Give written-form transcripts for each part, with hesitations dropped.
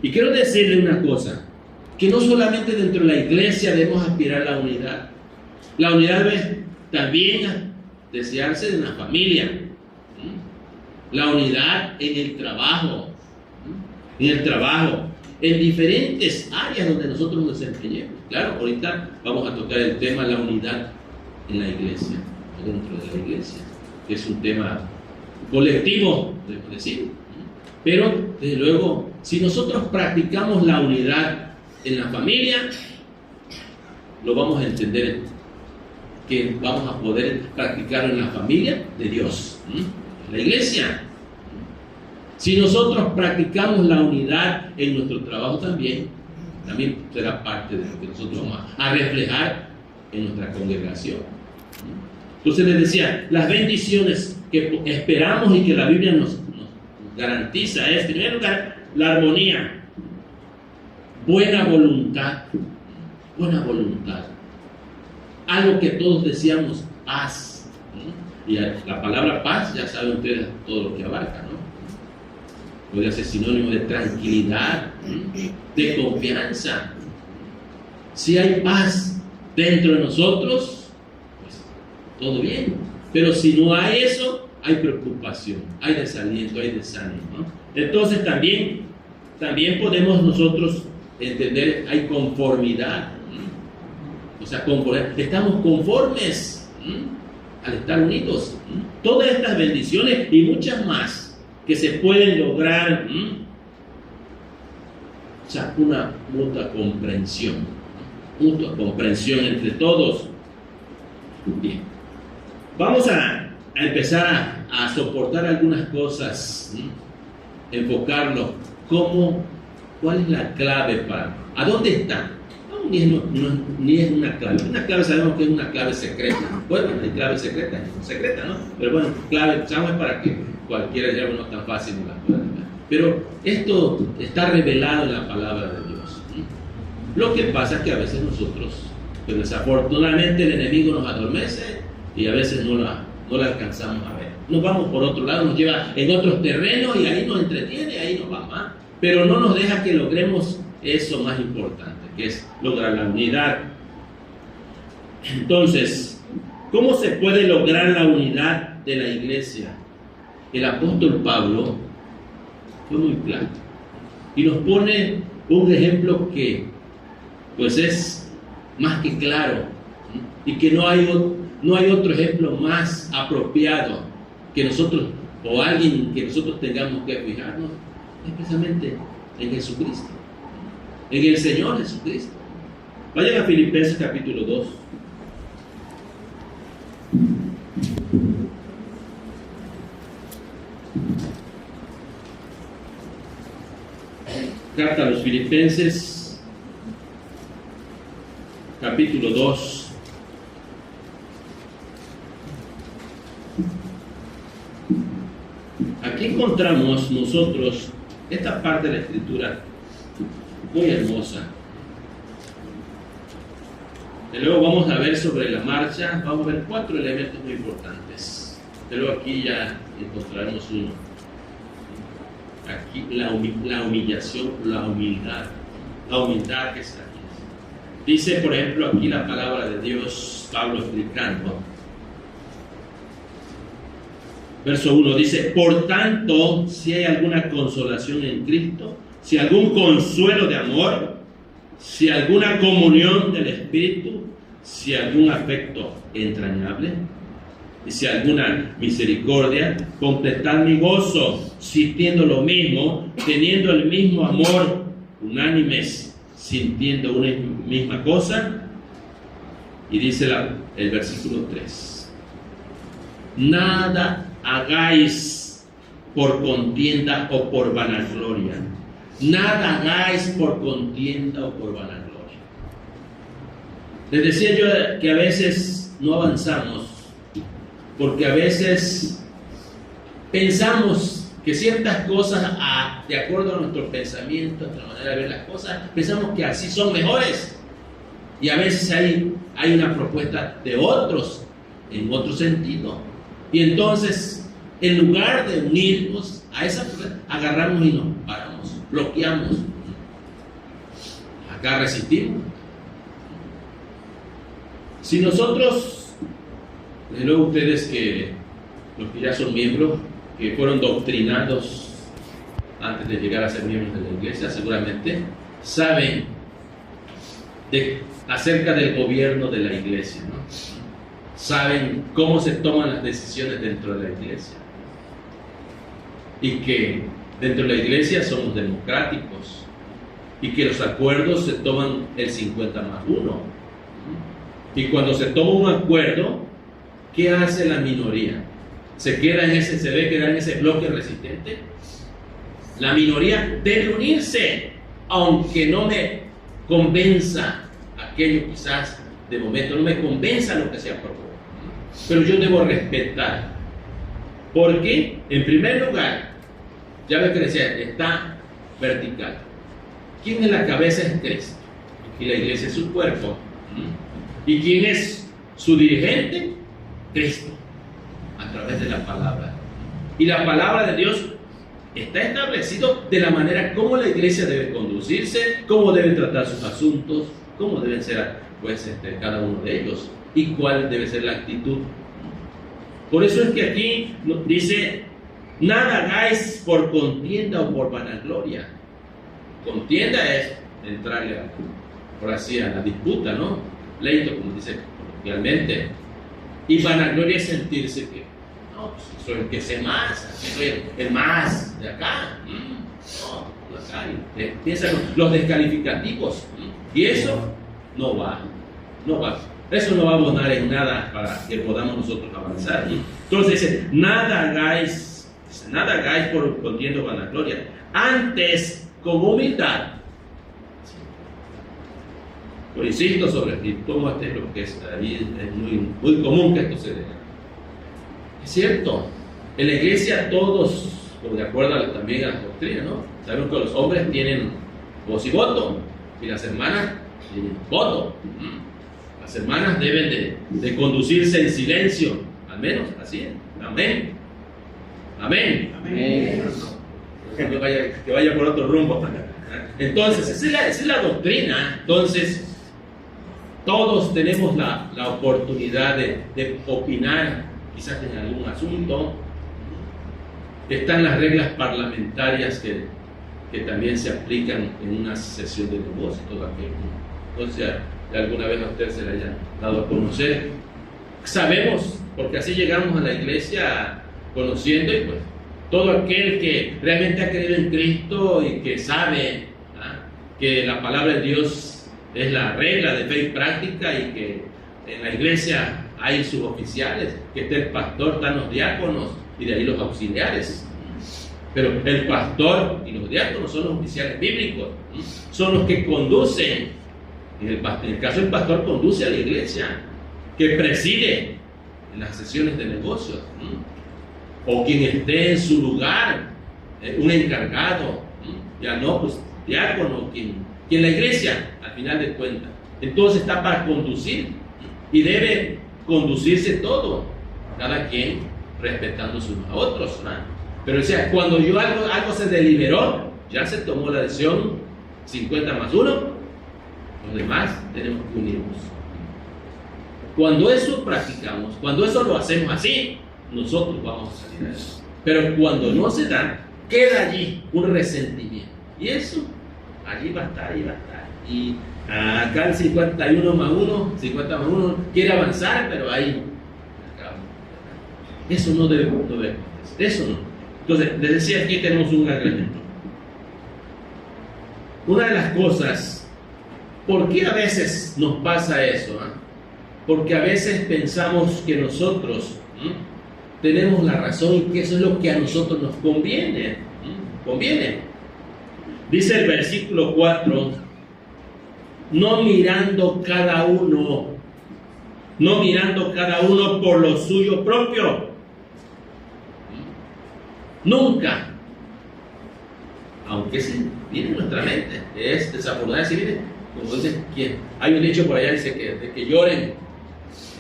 Y quiero decirle una cosa, que no solamente dentro de la iglesia debemos aspirar a la unidad. La unidad debe también desearse en la familia. La unidad en el trabajo. En diferentes áreas donde nosotros nos desempeñemos. Claro, ahorita vamos a tocar el tema de la unidad en la iglesia, dentro de la iglesia, que es un tema colectivo, debemos decir. Pero, desde luego, si nosotros practicamos la unidad en la familia, lo vamos a entender que vamos a poder practicarlo en la familia de Dios, en la iglesia. Si nosotros practicamos la unidad en nuestro trabajo también será parte de lo que nosotros vamos a reflejar en nuestra congregación. Entonces les decía, las bendiciones que esperamos y que la Biblia nos garantiza es, en primer lugar, la armonía, buena voluntad, algo que todos deseamos, paz. Y la palabra paz, ya saben ustedes todo lo que abarca, ¿no? Puede ser sinónimo de tranquilidad, de confianza. Si hay paz dentro de nosotros, pues todo bien. Pero si no hay eso, hay preocupación, hay desaliento, hay desánimo, ¿no? Entonces también podemos nosotros entender, hay conformidad. O sea, estamos conformes al estar unidos. Todas estas bendiciones y muchas más que se pueden lograr, o sea, una mutua comprensión entre todos. Bien, vamos a empezar a soportar algunas cosas, enfocarlo, ¿cuál es la clave ¿a dónde está? No, ni es una clave sabemos que es una clave secreta. Bueno, hay clave secreta, ¿no? Pero bueno, clave, sabemos para que cualquiera ya no es tan fácil no la pueda ver. Pero esto está revelado en la palabra de Dios. Lo que pasa es que a veces nosotros, pues desafortunadamente el enemigo nos adormece y a veces no la alcanzamos a ver. Nos vamos por otro lado, nos lleva en otros terrenos y ahí nos entretiene, ahí nos va más. Pero no nos deja que logremos eso más importante, que es lograr la unidad. Entonces, ¿cómo se puede lograr la unidad de la iglesia? El apóstol Pablo fue muy claro y nos pone un ejemplo que pues es más que claro y que no hay otro ejemplo más apropiado que nosotros o alguien que nosotros tengamos que fijarnos, especialmente en Jesucristo, en el Señor Jesucristo. Vayan a Filipenses capítulo 2. Carta a los Filipenses, capítulo 2. Aquí encontramos nosotros esta parte de la Escritura muy hermosa. Y luego vamos a ver sobre la marcha, vamos a ver 4 elementos muy importantes. Pero aquí ya encontraremos uno. Aquí la humillación, la humildad que está aquí. Dice, por ejemplo, aquí la palabra de Dios, Pablo explicando. Verso 1 dice, por tanto, si hay alguna consolación en Cristo, si algún consuelo de amor, si alguna comunión del Espíritu, si algún afecto entrañable, y si alguna misericordia, completad mi gozo, sintiendo lo mismo, teniendo el mismo amor, unánimes, sintiendo una misma cosa. Y dice el versículo 3, nada hagáis por contienda o por vanagloria. Nada hagáis por contienda o por vanagloria. Les decía yo que a veces no avanzamos porque a veces pensamos que ciertas cosas, de acuerdo a nuestro pensamiento, a nuestra manera de ver las cosas, pensamos que así son mejores. Y a veces hay una propuesta de otros en otro sentido. Y entonces, en lugar de unirnos a esa propuesta, agarramos y nos paramos, bloqueamos. acá resistimos. Si nosotros, desde luego ustedes que los que ya son miembros, que fueron doctrinados antes de llegar a ser miembros de la iglesia, seguramente saben acerca del gobierno de la iglesia, ¿no? Saben cómo se toman las decisiones dentro de la iglesia y que dentro de la iglesia somos democráticos y que los acuerdos se toman el 50+1. Y cuando se toma un acuerdo, ¿qué hace la minoría? ¿Se ve quedar en ese bloque resistente? La minoría debe unirse, aunque no me convenza aquello, quizás de momento no me convenza lo que se aprobó, pero yo debo respetar, porque en primer lugar, ya ve que decía, está vertical. ¿Quién es la cabeza? Es Cristo, y la iglesia es su cuerpo. ¿Y quién es su dirigente? Cristo, a través de la palabra. Y la palabra de Dios está establecido de la manera como la iglesia debe conducirse, cómo deben tratar sus asuntos, cómo deben ser pues, cada uno de ellos y cuál debe ser la actitud. Por eso es que aquí dice, nada hagáis por contienda o por vanagloria. Contienda es entrarle por así a la disputa, ¿no? Pleito, como dice coloquialmente. Y vanagloria es sentirse que no, pues soy el que sé más, soy el más de acá. No, acá. Piensan los descalificativos. Y eso no va. Eso no va a abonar en nada para que podamos nosotros avanzar. Entonces dice, nada hagáis por contienda o vanagloria. Antes, con humildad. Pero insisto sobre el tomo lo que es ahí, es muy común que esto se dé. Es cierto, en la iglesia todos, de acuerdo también a la doctrina, ¿no? Sabemos que los hombres tienen voz y voto, y las hermanas tienen voto. Las hermanas deben de conducirse en silencio, al menos así es. Amén. Amén. Amén. Que vaya por otro rumbo. Entonces, esa es la doctrina. Entonces, todos tenemos la oportunidad de opinar, quizás en algún asunto. Están las reglas parlamentarias que también se aplican en una sesión de negocios, todo aquello. Entonces, ya alguna vez a usted se le haya dado a conocer. Sabemos, porque así llegamos a la iglesia conociendo, y pues todo aquel que realmente ha creído en Cristo y que sabe que la palabra de Dios es la regla de fe y práctica, y que en la iglesia hay suboficiales, que está el pastor, están los diáconos y de ahí los auxiliares. Pero el pastor y los diáconos son los oficiales bíblicos, son los que conducen. En el caso del pastor, conduce a la iglesia, que preside en las sesiones de negocios, o quien esté en su lugar, un encargado, ya no, pues diácono, quien la iglesia, al final de cuentas. Entonces está para conducir, y debe conducirse todo, cada quien respetándose unos a otros, ¿no? Pero o sea, cuando algo se deliberó, ya se tomó la decisión 50+1, los demás tenemos que unirnos. Cuando eso practicamos, cuando eso lo hacemos así, nosotros vamos a salir de eso. Pero cuando no se da, queda allí un resentimiento. Y eso, allí va a estar. Y acá el 50+1 quiere avanzar, pero ahí eso no debe acontecer. Eso no. Entonces, les decía, aquí tenemos un gran elemento. Una de las cosas, ¿por qué a veces nos pasa eso? Porque a veces pensamos que nosotros tenemos la razón y que eso es lo que a nosotros nos conviene. Dice el versículo 4, no mirando cada uno por lo suyo propio. Nunca, aunque se viene en nuestra mente, es desafortunado si viene, como dice, hay un dicho por allá, dice que lloren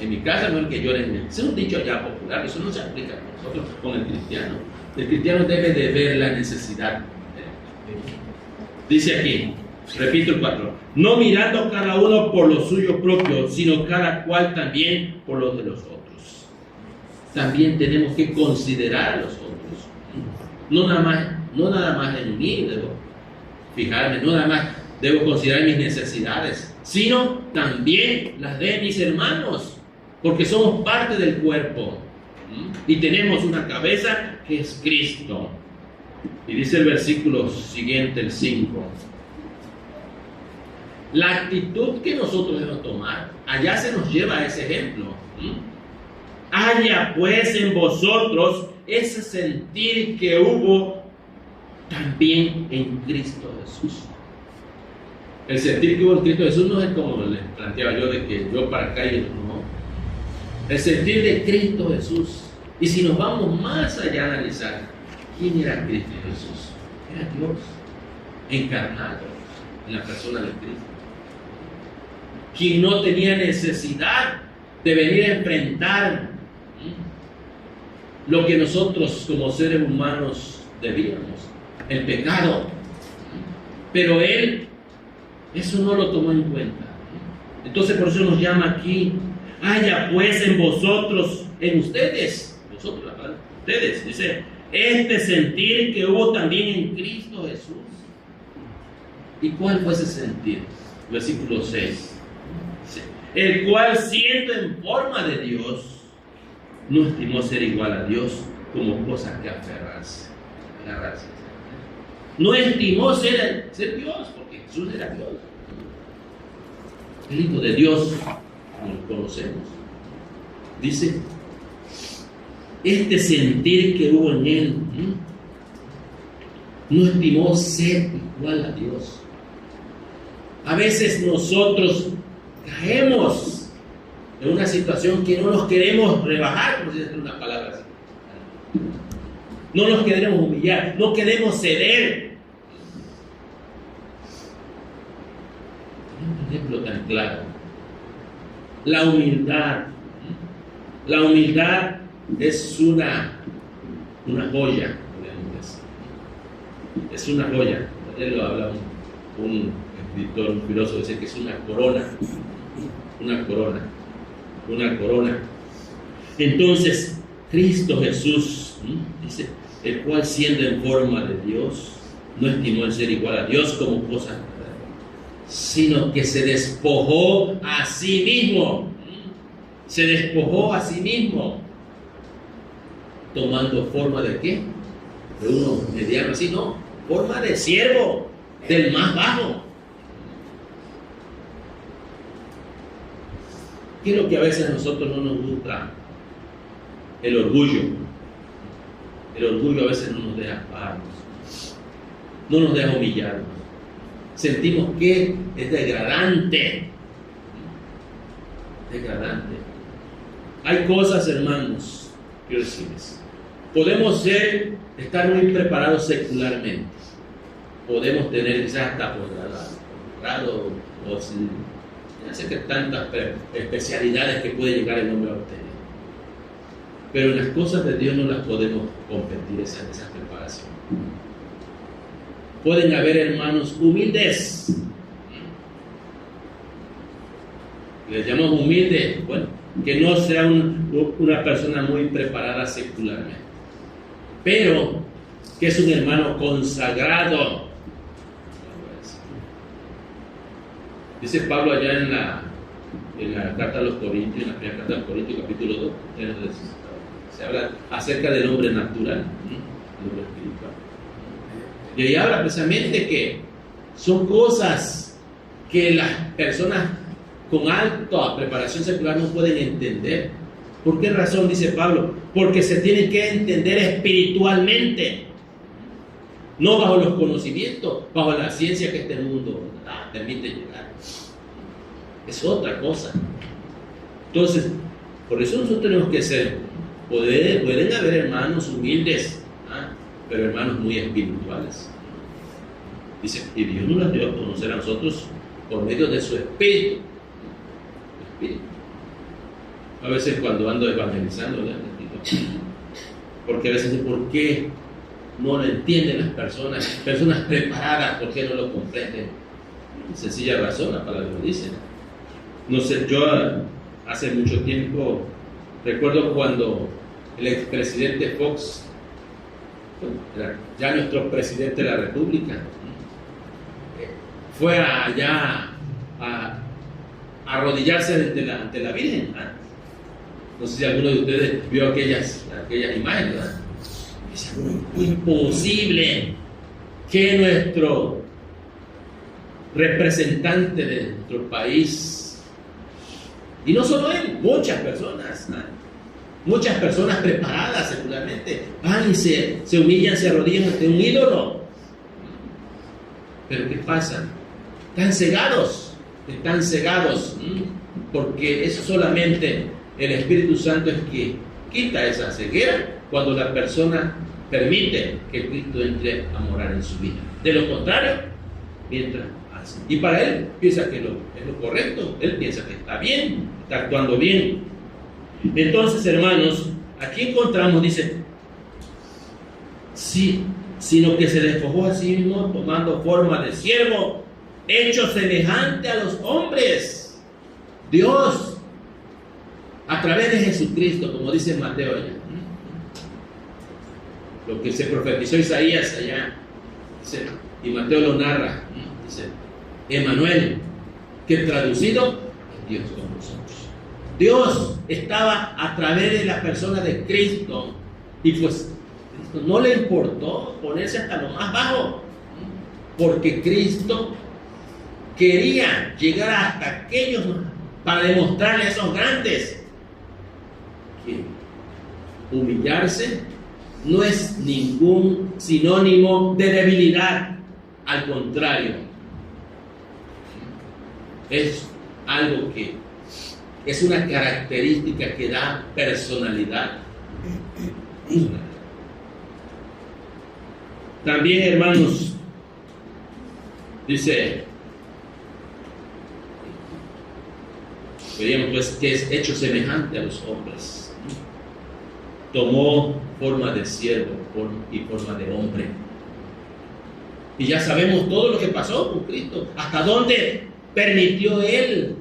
en mi casa, no el que lloren. Ese es un dicho ya popular, eso no se aplica a nosotros, con el cristiano. El cristiano debe de ver la necesidad. Dice aquí, Repito el 4. No mirando cada uno por lo suyo propio, sino cada cual también por los de los otros. También tenemos que considerar a los otros. No nada más en mí debo fijarme, no nada más debo considerar mis necesidades, sino también las de mis hermanos, porque somos parte del cuerpo y tenemos una cabeza que es Cristo. Y dice el versículo siguiente, el 5. La actitud que nosotros debemos tomar, allá se nos lleva a ese ejemplo. Haya pues en vosotros ese sentir que hubo también en Cristo Jesús. El sentir que hubo en Cristo Jesús no es como les planteaba yo, de que yo para acá y no. El sentir de Cristo Jesús. Y si nos vamos más allá a analizar, ¿quién era Cristo Jesús? Era Dios encarnado en la persona de Cristo, quien no tenía necesidad de venir a enfrentar lo que nosotros como seres humanos debíamos, el pecado. Pero Él eso no lo tomó en cuenta. Entonces por eso nos llama aquí: haya pues en vosotros, en ustedes, vosotros, la palabra, ustedes, dice, este sentir que hubo también en Cristo Jesús. ¿Y cuál fue ese sentir? Versículo 6. El cual, siendo en forma de Dios, no estimó ser igual a Dios como cosa que aferrarse. No estimó ser Dios, porque Jesús era Dios. El Hijo de Dios, como lo conocemos. Dice, este sentir que hubo en Él, no estimó ser igual a Dios. A veces nosotros caemos en una situación que no nos queremos rebajar, por decir una palabra así. No nos queremos humillar, no queremos ceder. Un ejemplo tan claro: la humildad. La humildad es una joya, podemos decir. Es una joya. Él lo habla un escritor, un filósofo, dice que es una corona. Una corona. Entonces, Cristo Jesús, dice, el cual siendo en forma de Dios, no estimó el ser igual a Dios como cosa, sino que se despojó a sí mismo. Se despojó a sí mismo, tomando forma de ¿qué? De uno mediano, así, no, forma de siervo, del más bajo. ¿Qué es lo que a veces a nosotros no nos gusta? El orgullo. El orgullo a veces no nos deja pararnos, no nos deja humillarnos. Sentimos que es degradante. Hay cosas, hermanos, quiero decirles, podemos estar muy preparados secularmente, podemos tener quizás hasta posgrado o sin, ya sé que tantas especialidades que puede llegar el hombre a obtener, pero en las cosas de Dios no las podemos competir esas preparaciones. Pueden haber hermanos humildes, les llamamos humildes, bueno, que no sea una persona muy preparada secularmente, pero que es un hermano consagrado. Dice Pablo allá en la carta a los Corintios, en la primera carta a los Corintios, capítulo 2, se habla acerca del hombre natural, del hombre espiritual. Y ahí habla precisamente que son cosas que las personas con alta preparación secular no pueden entender. ¿Por qué razón? Dice Pablo, porque se tienen que entender espiritualmente, no bajo los conocimientos, bajo la ciencia que este mundo permite llegar. Es otra cosa. Entonces, por eso nosotros tenemos que ser, pueden haber hermanos humildes, pero hermanos muy espirituales. Dice, y Dios nos las dio a conocer a nosotros por medio de su espíritu. A veces cuando ando evangelizando, porque a veces, ¿por qué no lo entienden las personas preparadas? ¿Por qué no lo comprenden? Sencilla razón, la palabra lo dice. No sé, yo hace mucho tiempo recuerdo cuando el expresidente Fox, era ya nuestro presidente de la República, fue allá a arrodillarse ante la Virgen, ¿verdad? No sé si alguno de ustedes vio aquellas imágenes, ¿verdad? Es imposible que nuestro representante de nuestro país, y no solo él, muchas personas, ¿no? Muchas personas preparadas secularmente van y se humillan, se arrodillan ante un ídolo. Pero ¿qué pasa? Están cegados, porque es solamente el Espíritu Santo es que quita esa ceguera cuando la persona permite que Cristo entre a morar en su vida. De lo contrario, mientras hace. Y para él piensa que es lo correcto, él piensa que está bien, está actuando bien. Entonces, hermanos, aquí encontramos, dice, sí, sino que se despojó a sí mismo tomando forma de siervo, hecho semejante a los hombres. Dios, a través de Jesucristo, como dice Mateo allá, lo que se profetizó Isaías allá, dice, y Mateo lo narra, dice, Emmanuel, que traducido, Dios con nosotros. Dios estaba a través de la persona de Cristo, y pues Cristo no le importó ponerse hasta lo más bajo, porque Cristo quería llegar hasta aquellos para demostrarle a esos grandes que humillarse no es ningún sinónimo de debilidad, al contrario, es algo que es una característica que da personalidad. También, hermanos, dice, veíamos pues que es hecho semejante a los hombres. Tomó forma de siervo y forma de hombre. Y ya sabemos todo lo que pasó con Cristo, hasta dónde permitió Él.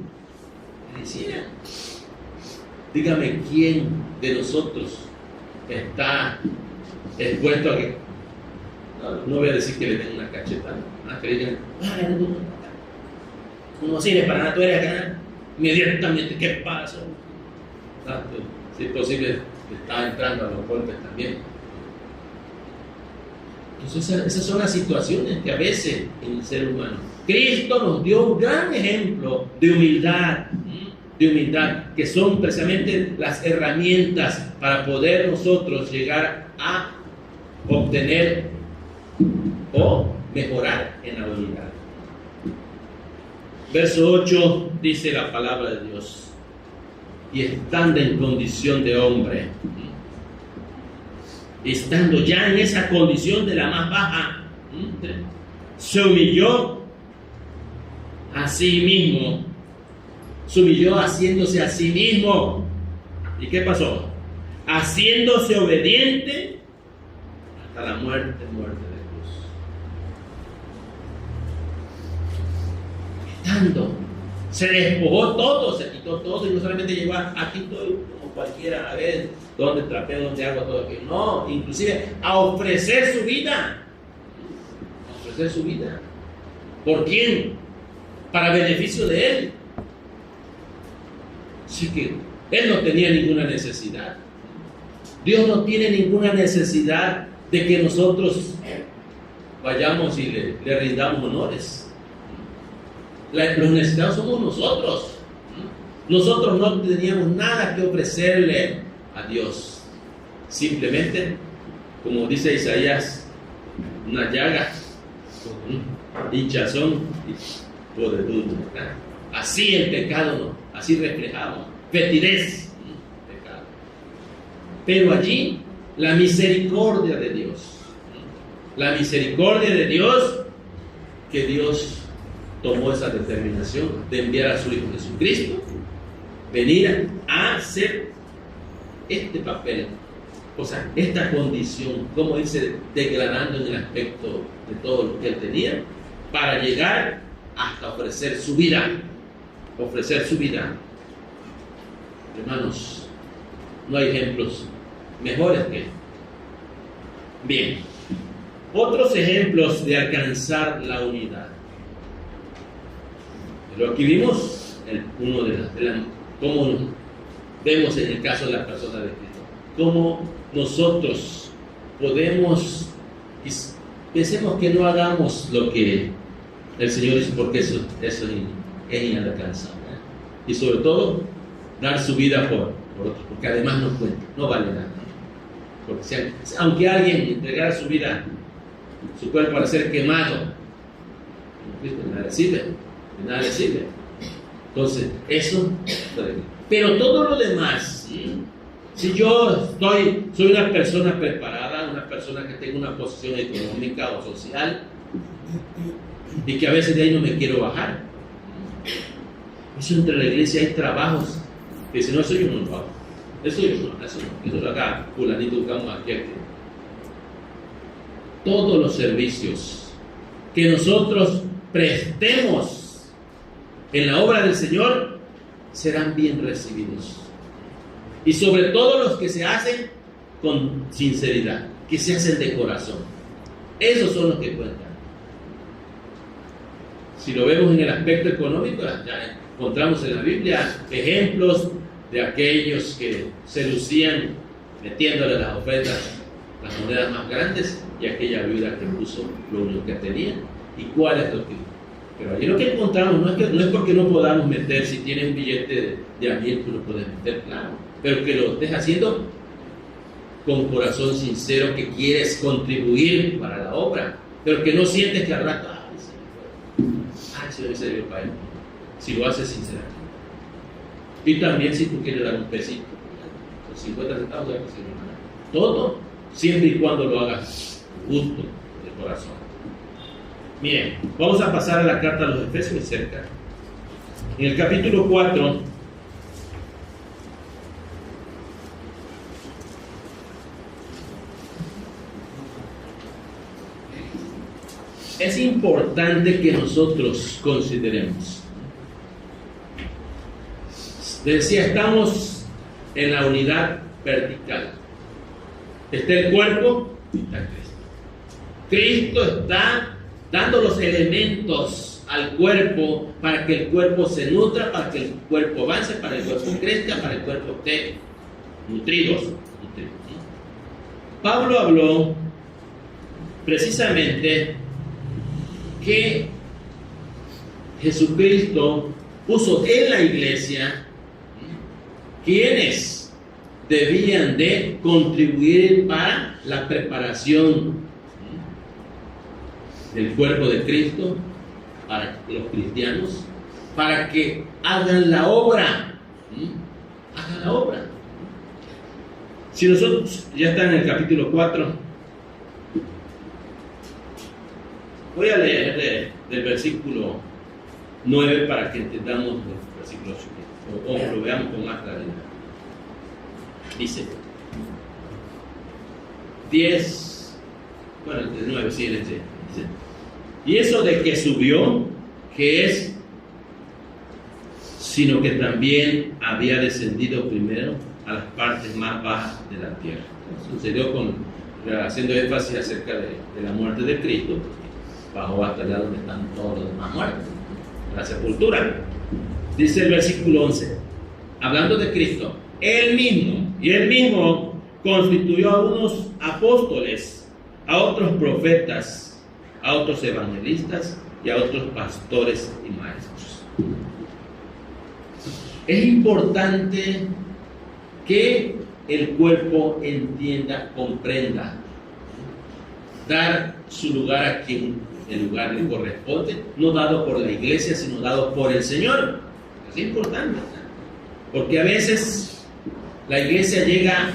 Decía, dígame quién de nosotros está expuesto a que, no voy a decir que le den una cachetada, que le digan, no sirve para nada, tú eres acá, inmediatamente, ¿qué pasó? Si es posible, está entrando a los golpes también. Entonces esas son las situaciones que a veces en el ser humano. Cristo nos dio un gran ejemplo de humildad, que son precisamente las herramientas para poder nosotros llegar a obtener o mejorar en la unidad. Verso 8 dice la palabra de Dios: y estando en condición de hombre, estando ya en esa condición de la más baja, se humilló a sí mismo, se humilló haciéndose a sí mismo. ¿Y qué pasó? Haciéndose obediente hasta la muerte de cruz. Estando, se despojó todo, se quitó todo, y no solamente llegó aquí estoy como cualquiera, a ver dónde trapeo, dónde hago todo aquello. No, inclusive a ofrecer su vida. A ofrecer su vida. ¿Por quién? Para beneficio de Él. Así que Él no tenía ninguna necesidad. Dios no tiene ninguna necesidad de que nosotros vayamos y le rindamos honores. Los necesitados somos nosotros. Nosotros no teníamos nada que ofrecerle a Dios. Simplemente, como dice Isaías, una llaga, hinchazón y podredumbre. Así el pecado, ¿no? Así reflejamos. Fetidez, pecado. Pero allí la misericordia de Dios. La misericordia de Dios, que Dios tomó esa determinación de enviar a su Hijo Jesucristo, venir a hacer este papel, o sea, esta condición, como dice, declarando en el aspecto de todo lo que Él tenía, para llegar hasta ofrecer su vida. Ofrecer su vida. Hermanos, no hay ejemplos mejores que estos. Bien, otros ejemplos de alcanzar la unidad. Pero aquí vimos uno de cómo vemos en el caso de la persona de Cristo, cómo nosotros podemos, pensemos que no hagamos lo que el Señor dice, porque eso es inalcanzable. Y sobre todo, dar su vida por otros, porque además no cuenta, no vale nada. Porque aunque alguien entregara su vida, su cuerpo para ser quemado, de nada le sirve. Entonces, eso, pero todo lo demás, si yo soy una persona preparada, una persona que tengo una posición económica o social, y que a veces de ahí no me quiero bajar, eso entre la iglesia hay trabajos que dicen, no, eso yo no lo hago. Eso lo haga fulanito, buscamos aquí. Todos los servicios que nosotros prestemos en la obra del Señor serán bien recibidos. Y sobre todo los que se hacen con sinceridad, que se hacen de corazón. Esos son los que cuentan. Si lo vemos en el aspecto económico, ya encontramos en la Biblia ejemplos de aquellos que se lucían metiéndole las ofrendas, las monedas más grandes, y aquella viuda que puso lo único que tenía. ¿Y cuál es lo que? Pero allí lo que encontramos no es porque no podamos meter, si tienes un billete de a 1000, tú lo puedes meter, claro, pero que lo estés haciendo con corazón sincero, que quieres contribuir para la obra, pero que no sientes que al rato, Señor me sirvió para él. Si lo haces sinceramente. Y también si tú quieres dar un pesito, los 50 centavos, ya que se lo todo, siempre y cuando lo hagas justo de corazón. Bien, vamos a pasar a la carta a los Efesios de cerca. En el capítulo 4, es importante que nosotros consideremos. Decía, estamos en la unidad vertical. Está el cuerpo y está Cristo. Cristo está dando los elementos al cuerpo para que el cuerpo se nutra, para que el cuerpo avance, para que el cuerpo crezca, para que el cuerpo esté nutrido. Pablo habló precisamente que Jesucristo puso en la iglesia quienes debían de contribuir para la preparación del cuerpo de Cristo, para los cristianos, para que hagan la obra. Hagan la obra. Si nosotros, ya está en el capítulo 4, voy a leer del versículo 9 para que entendamos los versículos o lo veamos con más claridad. Dice 10, bueno, el 9, sí, el 10. Dice, y eso de que subió, que es, sino que también había descendido primero a las partes más bajas de la tierra. Sucedió haciendo énfasis acerca de la muerte de Cristo, bajó hasta allá donde están todos los demás muertos, en la sepultura. Dice el versículo 11, hablando de Cristo, Él mismo constituyó a unos apóstoles, a otros profetas, a otros evangelistas y a otros pastores y maestros. Es importante que el cuerpo entienda, comprenda, dar su lugar a quien el lugar le corresponde, no dado por la iglesia, sino dado por el Señor. Es importante, porque a veces la iglesia llega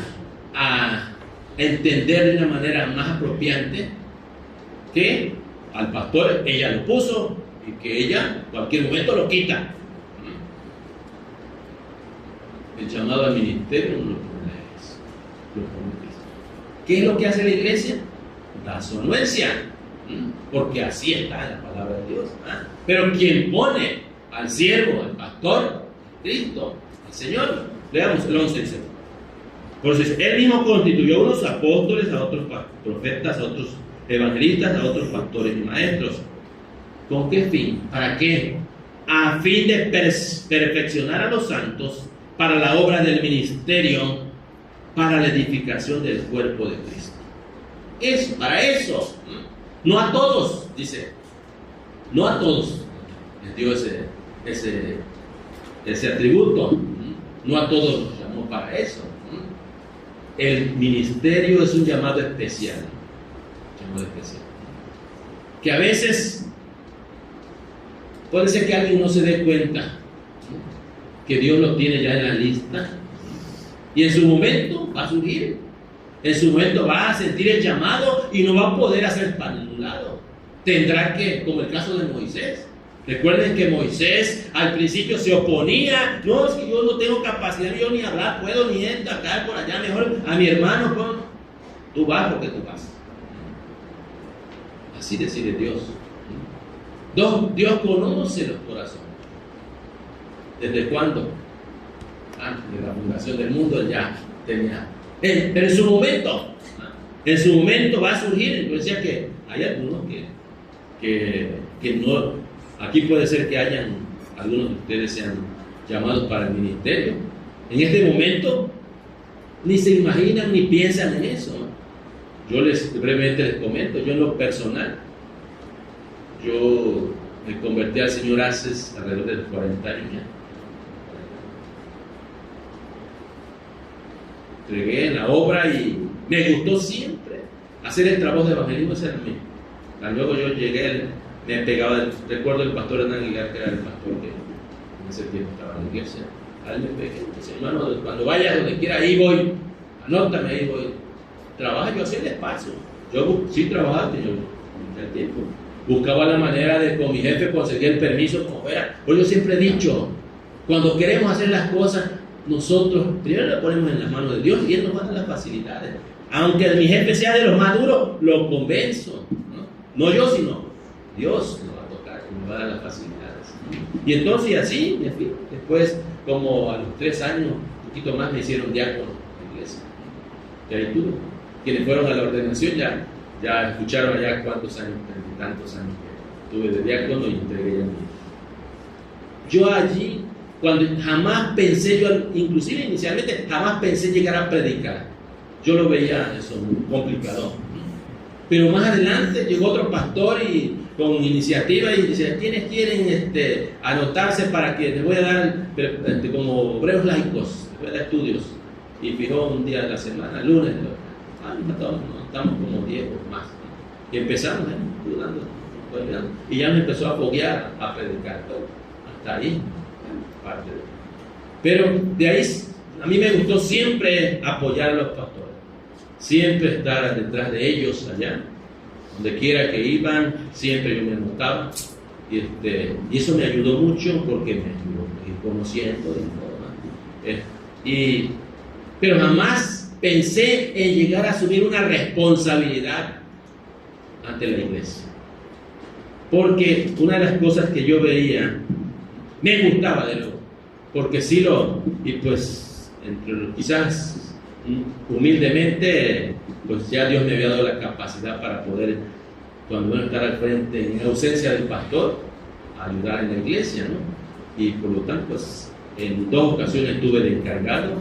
a entender de una manera más apropiante que al pastor ella lo puso y que ella en cualquier momento lo quita. El llamado al ministerio no lo pone Cristo. ¿Qué es lo que hace la iglesia? Da su anuencia. porque así está en la palabra de Dios. Pero quien pone al siervo, al pastor, Cristo, el Señor. Leamos el 11, dice. Entonces, Él mismo constituyó a unos apóstoles, a otros profetas, a otros evangelistas, a otros pastores y maestros. ¿Con qué fin? ¿Para qué? A fin de perfeccionar a los santos para la obra del ministerio, para la edificación del cuerpo de Cristo. Eso, para eso. No a todos, dice. No a todos. Les dio ese atributo. No a todos los llamó para eso. El ministerio es un llamado especial. Que a veces puede ser que alguien no se dé cuenta que Dios lo tiene ya en la lista. Y en su momento va a surgir. En su momento va a sentir el llamado y no va a poder hacer para ningún lado. Tendrá que, como el caso de Moisés. Recuerden que Moisés al principio se oponía. No, es que yo no tengo capacidad, yo ni hablar puedo, ni esto, acá, por allá, mejor a mi hermano. Pues, tú vas porque tú vas. Así decide Dios. Dios conoce los corazones. ¿Desde cuándo? Antes de la fundación del mundo Él ya tenía. Pero en su momento va a surgir. Yo decía que hay algunos que no. Aquí puede ser que algunos de ustedes sean llamados para el ministerio. En este momento ni se imaginan ni piensan en eso. Yo brevemente les comento, yo en lo personal, yo me convertí al Señor hace alrededor de 40 años ya. Entregué en la obra y me gustó siempre hacer el trabajo de evangelismo, ese era mío. Luego yo llegué, me pegaba, recuerdo el pastor Hernán Aguilar, que era el pastor que en ese tiempo estaba en la iglesia. A él me pegué, dice, hermano, cuando vayas donde quiera, ahí voy, anótame, ahí voy. Trabaja, yo hacía el espacio. Yo sí trabajaba, yo el tiempo. Buscaba la manera de con mi jefe conseguir el permiso como fuera. Pues yo siempre he dicho, cuando queremos hacer las cosas, nosotros primero le ponemos en las manos de Dios y Él nos va a dar las facilidades. Aunque mi jefe sea de los más duros, lo convenzo. No yo, sino Dios nos va a tocar y nos va a dar las facilidades. Y entonces así, me fui. Después, como a los 3 años, un poquito más, me hicieron diácono en la iglesia. Y ahí tuve. Quienes fueron a la ordenación ya escucharon allá cuántos años, tantos años que tuve de diácono y entregué ya mi. Yo allí, cuando jamás pensé, inclusive inicialmente, jamás pensé llegar a predicar. Yo lo veía eso muy complicado. Pero más adelante llegó otro pastor y con iniciativa y dice, ¿quiénes quieren anotarse para que les voy a dar como obreros laicos, les voy a dar estudios? Y fijó un día de la semana, lunes, estamos como 10 o más. Y empezamos, dudando, y ya me empezó a foguear a predicar todo. Hasta ahí, parte de. Pero de ahí, a mí me gustó siempre apoyar a los pastores. Siempre estar detrás de ellos allá, donde quiera que iban, siempre yo me anotaba. Y eso me ayudó mucho porque me ayudó a ir conociendo y todo. Pero jamás pensé en llegar a asumir una responsabilidad ante la iglesia. Porque una de las cosas que yo veía, me gustaba de nuevo, porque sí y pues, quizás humildemente, pues ya Dios me había dado la capacidad para poder, cuando uno estar al frente, en ausencia del pastor, ayudar en la iglesia, ¿no? Y por lo tanto, pues, en 2 ocasiones estuve de encargado.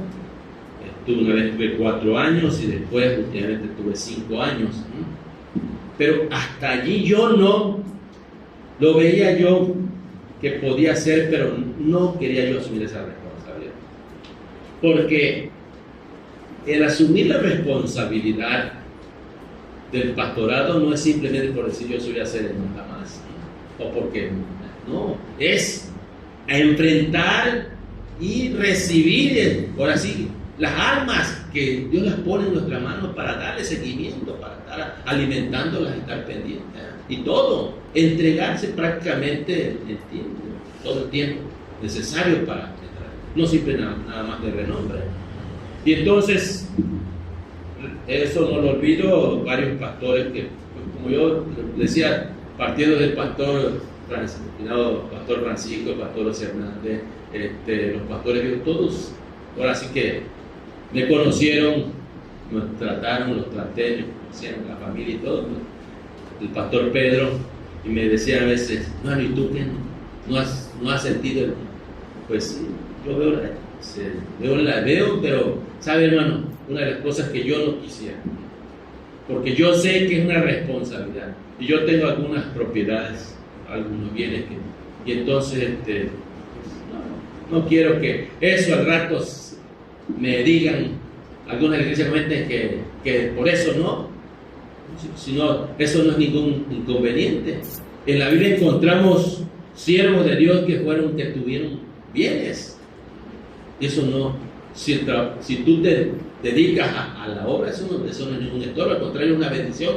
Una vez tuve 4 años y después últimamente tuve 5 años. Pero hasta allí yo no lo veía yo que podía hacer, pero no quería yo asumir esa responsabilidad. Porque el asumir la responsabilidad del pastorado no es simplemente por decir yo soy a hacer nunca más, o porque no, es a enfrentar y recibir, ahora sí, las almas que Dios las pone en nuestras manos para darle seguimiento, para estar alimentándolas y estar pendientes. Y todo, entregarse prácticamente el tiempo, todo el tiempo necesario para entrar. No siempre nada más de renombre. Y entonces, eso no lo olvido, varios pastores que como yo decía, partiendo del pastor Francisco, el pastor José Hernández, los pastores, todos, ahora sí que me conocieron, nos trataron, los traté, me conocieron la familia y todo, el pastor Pedro, y me decía a veces, no, ¿y tú qué no has sentido? Pues yo veo, pero sabe, hermano, una de las cosas que yo no quisiera, porque yo sé que es una responsabilidad, y yo tengo algunas propiedades, algunos bienes, y entonces no quiero que eso al rato me digan, algunas iglesias comenten que por eso no, sino eso no es ningún inconveniente. En la Biblia encontramos siervos de Dios que tuvieron bienes, y eso no, si tú te dedicas a la obra, eso no es ningún estorbo, al contrario, es una bendición,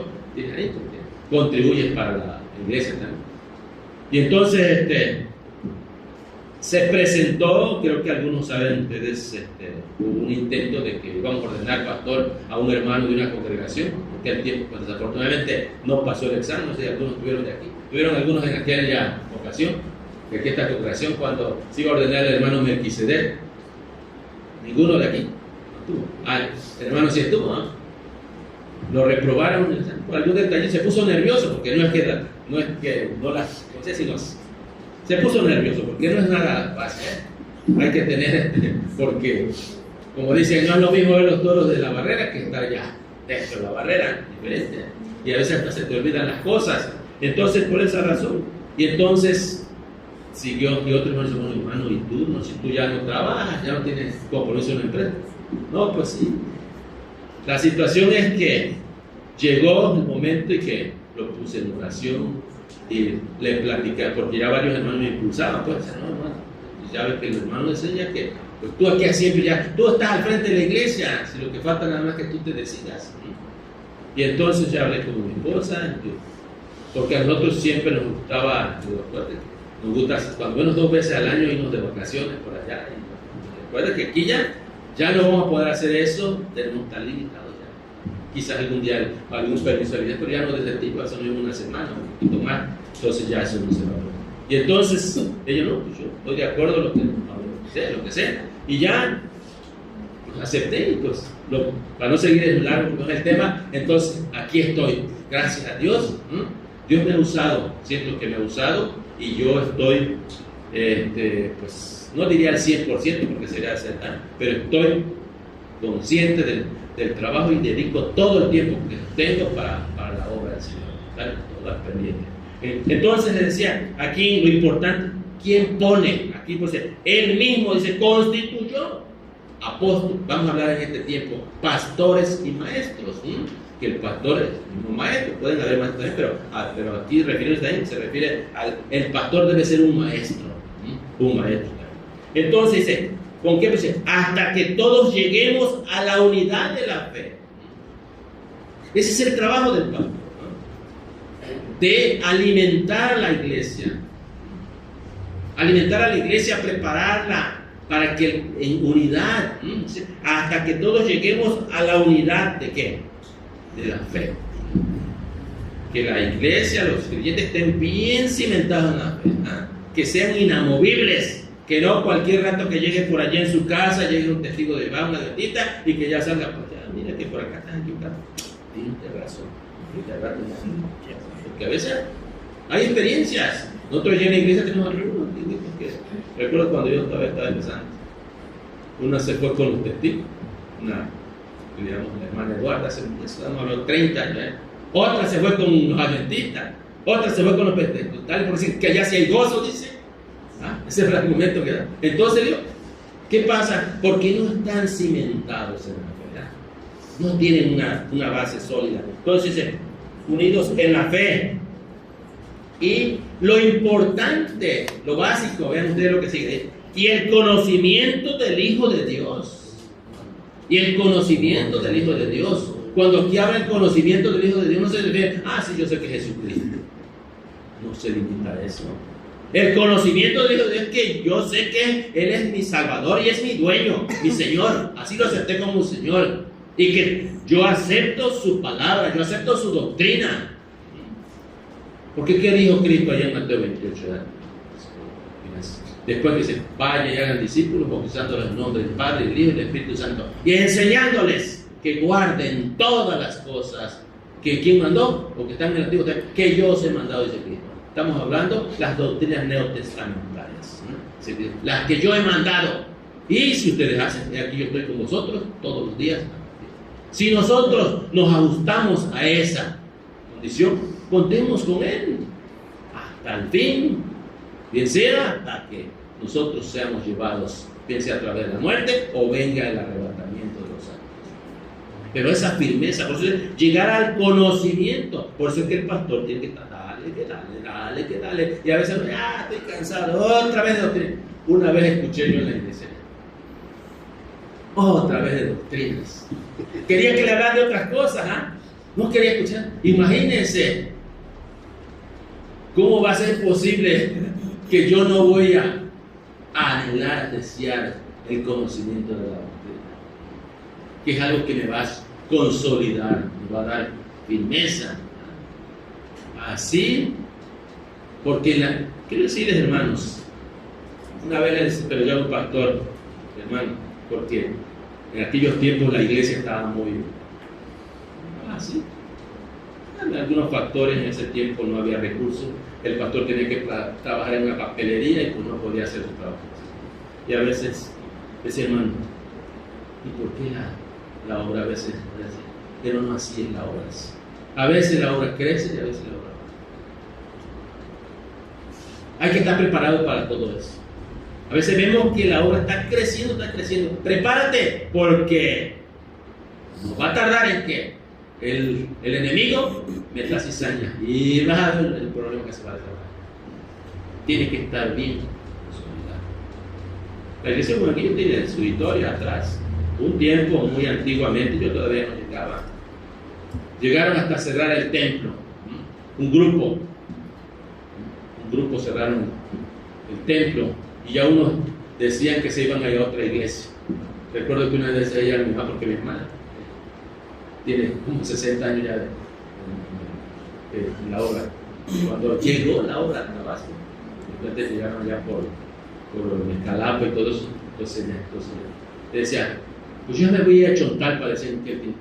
contribuyes para la iglesia también. Y entonces se presentó, creo que algunos saben ustedes, hubo un intento de que íbamos a ordenar pastor a un hermano de una congregación, porque al tiempo, pues, desafortunadamente no pasó el examen, no sé si algunos estuvieron de aquí, tuvieron algunos en aquella ocasión, de aquí esta congregación, cuando se iba a ordenar el hermano Melquisedec, ninguno de aquí no estuvo. El hermano sí estuvo, ¿no? Lo reprobaron por algún detalle, se puso nervioso, porque se puso nervioso, porque no es nada fácil, hay que tener, porque como dicen, no es lo mismo ver los toros de la barrera que estar ya dentro de la barrera, diferente, y a veces hasta se te olvidan las cosas. Entonces, por esa razón, y entonces siguió, y otro hermano dice, hermano, ¿y tú? No, si tú ya no trabajas, ya no tienes compromiso en la empresa. No, pues sí. La situación es que llegó el momento y que lo puse en oración y le platicé, porque ya varios hermanos me impulsaban, pues, no, hermano, y ya ves que el hermano enseña que pues, tú aquí siempre ya, tú estás al frente de la iglesia, si lo que falta nada más que tú te decidas. Y entonces ya hablé con mi esposa, porque a nosotros siempre nos gustaba, nos gusta cuando menos 2 veces al año irnos de vacaciones por allá. Y recuerda que aquí ya no vamos a poder hacer eso, tenemos tan limitados ya. Quizás algún día algún permiso de vida, pero ya no de ese tipo, hace una semana, un poquito más, entonces ya eso no se va a poder. Y entonces, ellos no, pues yo estoy de acuerdo con lo que sea, y ya pues, acepté, y pues, para no seguir en largo con el tema, entonces aquí estoy, gracias a Dios. Dios me ha usado, siento que me ha usado, y yo estoy, pues, no diría al 100% porque sería acertar, pero estoy consciente del trabajo y dedico todo el tiempo que tengo para la obra del Señor, ¿vale? Todas las pendientes. Entonces le decía, aquí lo importante, ¿quién pone? Aquí pues él mismo dice, constituyó apóstoles, vamos a hablar en este tiempo, pastores y maestros, que el pastor es el mismo maestro, pueden haber maestros también, pero aquí se refiere el pastor debe ser un maestro, un maestro. Entonces dice, ¿con qué dice? Hasta que todos lleguemos a la unidad de la fe. Ese es el trabajo del pastor, ¿no? De alimentar a la iglesia, prepararla para que en unidad, hasta que todos lleguemos a la unidad de ¿qué? De la fe. Que la iglesia, los creyentes estén bien cimentados en la fe, ¿no? Que sean inamovibles. Que no cualquier rato que llegue por allá en su casa, llegue un testigo de Jehová, una gatita, y que ya salga, pues ya, mira que por acá están equivocados. Tienes razón. Porque a veces hay experiencias. Nosotros ya en la iglesia tenemos algunos que recuerdo cuando yo todavía estaba empezando. Una se fue con los testigos, digamos, la hermana Eduarda, estamos hablando 30 años. Otra se fue con los adventistas, otra se fue con los pentecostales, por decir que allá sí hay gozo, dice. Ese es el argumento que da. Entonces, Dios, ¿qué pasa? Porque no están cimentados en la fe, no tienen una base sólida. Entonces, unidos en la fe. Y lo importante, lo básico, vean ustedes lo que sigue. Y el conocimiento del Hijo de Dios. Y el conocimiento del Hijo de Dios. Cuando aquí habla el conocimiento del Hijo de Dios, no se refiere, sí, yo sé que es Jesucristo. No se limita a eso. El conocimiento del Hijo de Dios es que yo sé que Él es mi Salvador y es mi dueño, mi Señor. Así lo acepté como un Señor. Y que yo acepto su palabra, yo acepto su doctrina. Porque ¿qué dijo Cristo allá en Mateo 28? Después que se vayan y hagan discípulos, bautizándolos en el nombre del Padre, del Hijo y del Espíritu Santo, y enseñándoles que guarden todas las cosas que ¿quién mandó? Porque están en el Antiguo Testamento, que yo os he mandado, dice Cristo. Estamos hablando de las doctrinas neotestamentarias, ¿no? Las que yo he mandado. Y si ustedes hacen, aquí yo estoy con vosotros todos los días. Si nosotros nos ajustamos a esa condición, contemos con Él hasta el fin, bien sea hasta que nosotros seamos llevados, bien sea a través de la muerte o venga el arrebatamiento de los santos. Pero esa firmeza, por eso es llegar al conocimiento. Por eso es que el pastor tiene que estar, dale, y a veces, estoy cansado, otra vez de doctrina. Una vez escuché yo en la iglesia, otra vez de doctrinas. Quería que le hablara de otras cosas, no quería escuchar. Imagínense cómo va a ser posible que yo no voy a anhelar, desear el conocimiento de la doctrina, que es algo que me va a consolidar, me va a dar firmeza. Así, porque quiero decirles, hermanos, una vez les predicó a un pastor, hermano, porque en aquellos tiempos la iglesia estaba muy así. Algunos factores, en ese tiempo no había recursos, el pastor tenía que trabajar en una papelería y pues no podía hacer su trabajo. Y a veces decía, hermano, ¿y por qué la obra a veces crece? Pero no así es la obra. A veces la obra crece y a veces la obra baja. Hay que estar preparado para todo eso. A veces vemos que la obra está creciendo. Prepárate, porque no va a tardar en que el enemigo meta cizaña y vas a ver el problema que se va a desarrollar. Tiene que estar bien consolidado. La iglesia Monaguillo tiene su historia atrás. Un tiempo muy antiguamente, yo todavía no llegaba. Llegaron hasta cerrar el templo. Un grupo cerraron el templo. Y ya unos decían que se iban a ir a otra iglesia. Recuerdo que una vez ella a mi mamá, porque mi hermana tiene como 60 años ya de la obra. Cuando llegó la obra a Tabasco, después llegaron ya por Escalapa y todo eso. Entonces decía, pues yo me voy a Chontal para decir que tiempo.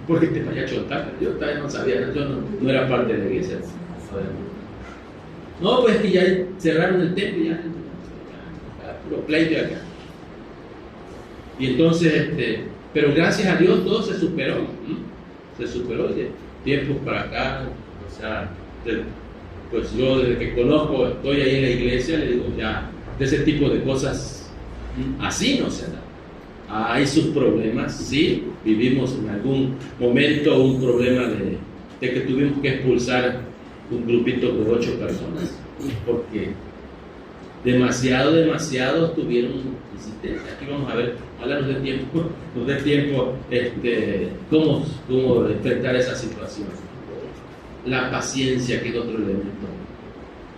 ¿Por qué te vaya a Chontal? Yo todavía no sabía, yo no era parte de la iglesia. No, pues que ya cerraron el templo, ya puro pleito acá. Y entonces, pero gracias a Dios todo se superó. Se superó de tiempos para acá. O sea, pues yo desde que conozco, estoy ahí en la iglesia, le digo ya, de ese tipo de cosas, así no se da. Hay sus problemas, sí, vivimos en algún momento un problema de que tuvimos que expulsar un grupito de 8 personas, porque demasiado tuvieron insistencia. Aquí vamos a ver, ojalá nos dé tiempo, cómo enfrentar esa situación. La paciencia, que es otro elemento,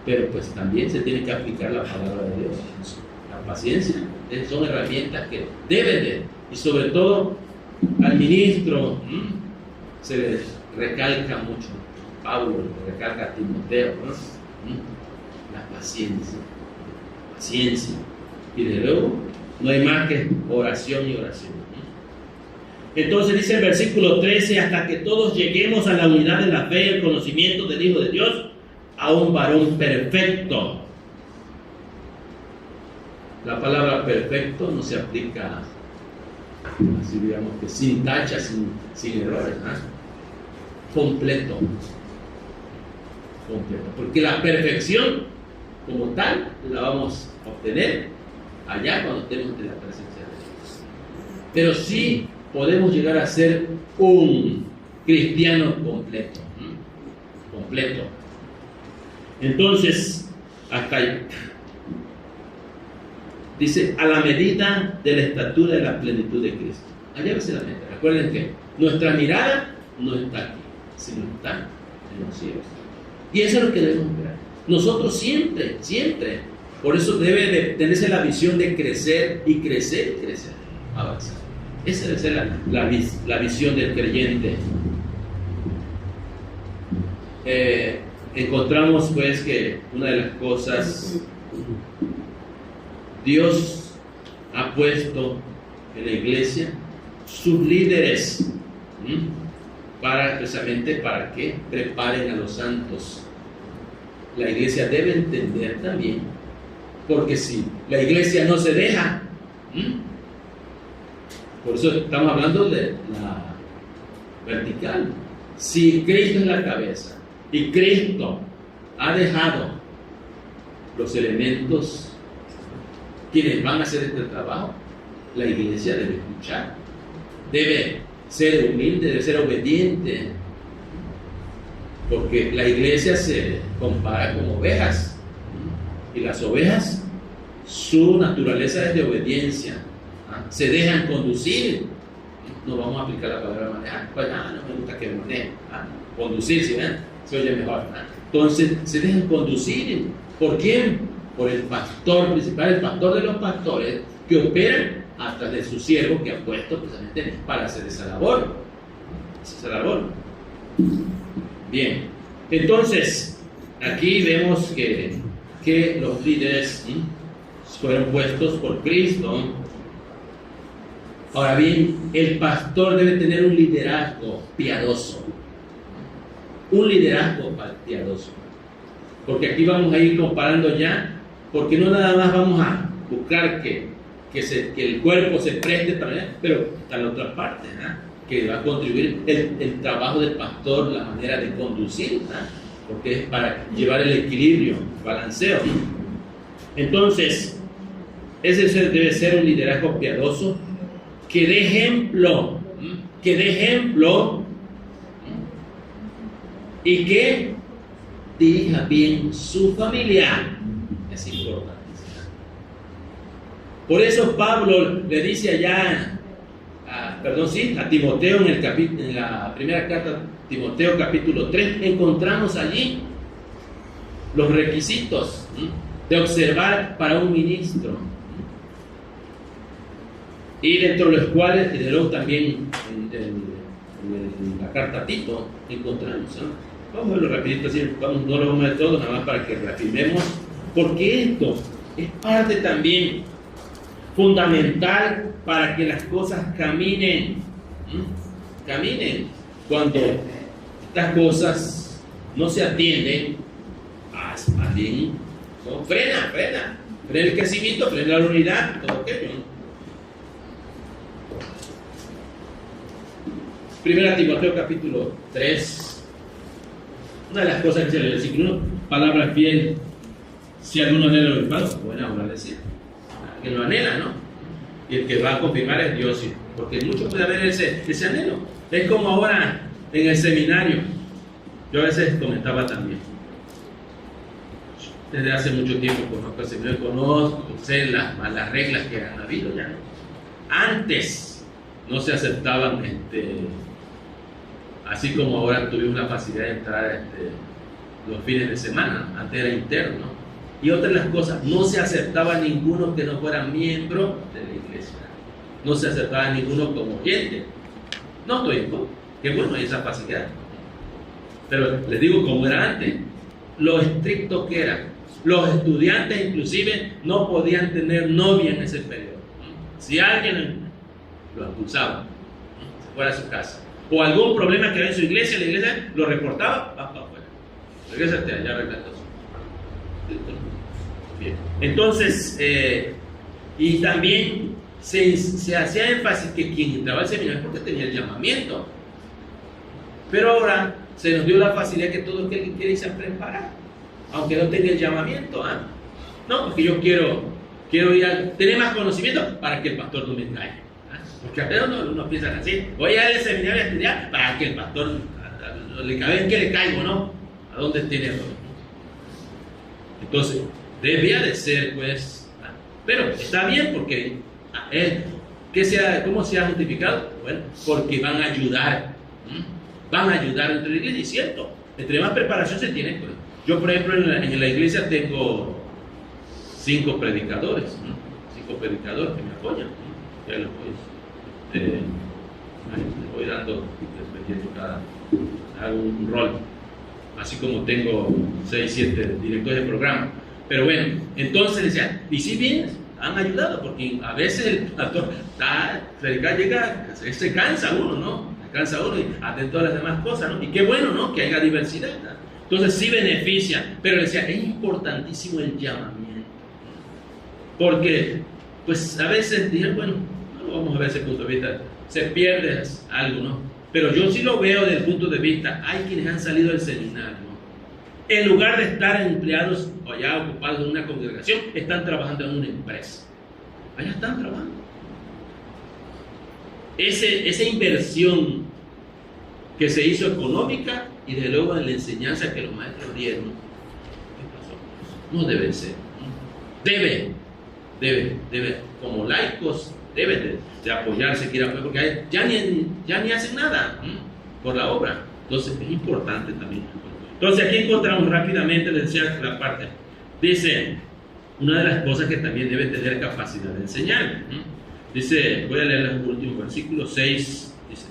pero pues también se tiene que aplicar la palabra de Dios. La paciencia son herramientas que deben de, y sobre todo al ministro se les recalca mucho. Pablo recalca a Timoteo, ¿no? La paciencia. Y de luego no hay más que oración y oración. Entonces dice el versículo 13, hasta que todos lleguemos a la unidad de la fe y el conocimiento del Hijo de Dios, a un varón perfecto. La palabra perfecto no se aplica así, digamos, que sin tachas, sin errores, completo, porque la perfección como tal la vamos a obtener allá cuando estemos de la presencia de Dios. Pero sí podemos llegar a ser un cristiano completo. Entonces, hasta ahí dice, a la medida de la estatura de la plenitud de Cristo. Allá va a ser la meta. Recuerden que nuestra mirada no está aquí, sino está en los cielos. Y eso es lo que debemos ver. Nosotros siempre, por eso debe de tenerse la visión de crecer, avanzar. Esa debe ser la visión del creyente. encontramos pues que una de las cosas, Dios ha puesto en la iglesia sus líderes, precisamente para que preparen a los santos. La iglesia debe entender también, porque si la iglesia no se deja, por eso estamos hablando de la vertical. Si Cristo es la cabeza y Cristo ha dejado los elementos quienes van a hacer este trabajo, la iglesia debe escuchar, debe ser humilde, debe ser obediente, porque la iglesia se compara con ovejas, y las ovejas, su naturaleza es de obediencia, se dejan conducir. No vamos a aplicar la palabra manejar, pues no me gusta que me manejen, conducir, ¿sí ven? Se oye mejor. Entonces se dejan conducir. ¿Por quién? Por el pastor principal, el pastor de los pastores, que operan hasta de su siervo que ha puesto precisamente para hacer esa labor. Bien, entonces aquí vemos que los líderes fueron puestos por Cristo. Ahora bien, el pastor debe tener un liderazgo piadoso. Un liderazgo piadoso. Porque aquí vamos a ir comparando ya, porque no nada más vamos a buscar que el cuerpo se preste para allá, pero está la otra parte, que va a contribuir el trabajo del pastor, la manera de conducir, porque es para llevar el equilibrio, balanceo. Entonces, ese debe ser un liderazgo piadoso, que dé ejemplo, y que dirija bien su familia. Es importante. Por eso Pablo le dice allá, a Timoteo en la primera carta, Timoteo capítulo 3, encontramos allí los requisitos de observar para un ministro. Y dentro de los cuales, y luego también en la carta a Tito, encontramos. Vamos a verlo rapidito, así, no lo vamos a ver todo, nada más para que reafirmemos, porque esto es parte también fundamental para que las cosas caminen. Cuando estas cosas no se atienden, más bien, frena el crecimiento, frena la unidad, todo aquello. Primera Timoteo capítulo 3. Una de las cosas que se le dice, palabra fiel, si alguno anhela lo hermano, buena obra decir. Que lo anhela, ¿no? Y el que va a confirmar es Dios, porque mucho puede haber ese anhelo. Es como ahora en el seminario. Yo a veces comentaba también. Desde hace mucho tiempo conozco el seminario, sé las reglas que han habido ya, ¿no? Antes no se aceptaban así como ahora tuvimos la facilidad de entrar los fines de semana, antes era interno. Y otra de las cosas, no se aceptaba ninguno que no fuera miembro de la iglesia. No se aceptaba ninguno como oyente. No estoy en contra, que bueno, hay esa facilidad. Pero les digo como era antes, lo estricto que era. Los estudiantes inclusive no podían tener novia en ese periodo. Si alguien lo expulsaba, se fuera a su casa, o algún problema que había en su iglesia, la iglesia lo reportaba, va para afuera. Regrésate allá, arregla todo. Bien. Entonces, y también se hacía énfasis que quien entraba al seminario es porque tenía el llamamiento. Pero ahora se nos dio la facilidad que todo aquel que quiere irse a preparar, aunque no tenga el llamamiento. No, porque yo quiero ir a tener más conocimiento para que el pastor no me caiga. Porque a veces uno piensa así, voy a ir al seminario a estudiar para que el pastor le cabe en que le caigo, ¿no? ¿A dónde tiene error? Entonces, debía de ser, pues, pero está bien porque, ¿cómo se ha justificado? Bueno, porque van a ayudar entre la iglesia, y cierto, entre más preparación se tiene, pues. Yo, por ejemplo, en la iglesia tengo 5 predicadores, 5 predicadores que me apoyan, ya les voy dando, dependiendo hago un rol. así como tengo 6, 7 directores de programa. Pero bueno, entonces decía, y si bien han ayudado, porque a veces el pastor llega, se cansa uno, ¿no? Se cansa uno y atento a las demás cosas, ¿no? Y qué bueno, ¿no? Que haya diversidad, ¿no? Entonces sí beneficia, pero decía, es importantísimo el llamamiento. Porque, pues a veces dije, bueno, no vamos a ver ese punto de vista, se pierde algo, ¿no? Pero yo sí lo veo desde el punto de vista, hay quienes han salido del seminario, ¿no? En lugar de estar empleados o ya ocupados en una congregación, están trabajando en una empresa. Allá están trabajando. Esa inversión que se hizo económica y desde luego en la enseñanza que los maestros dieron, ¿qué pasó? No debe ser. Debe, como laicos, debe de apoyarse, porque ya ni hacen nada por la obra. Entonces es importante también. Entonces aquí encontramos rápidamente, les decía la parte, dice, una de las cosas que también debe tener capacidad de enseñar. Dice, voy a leer el último versículo 6, dice,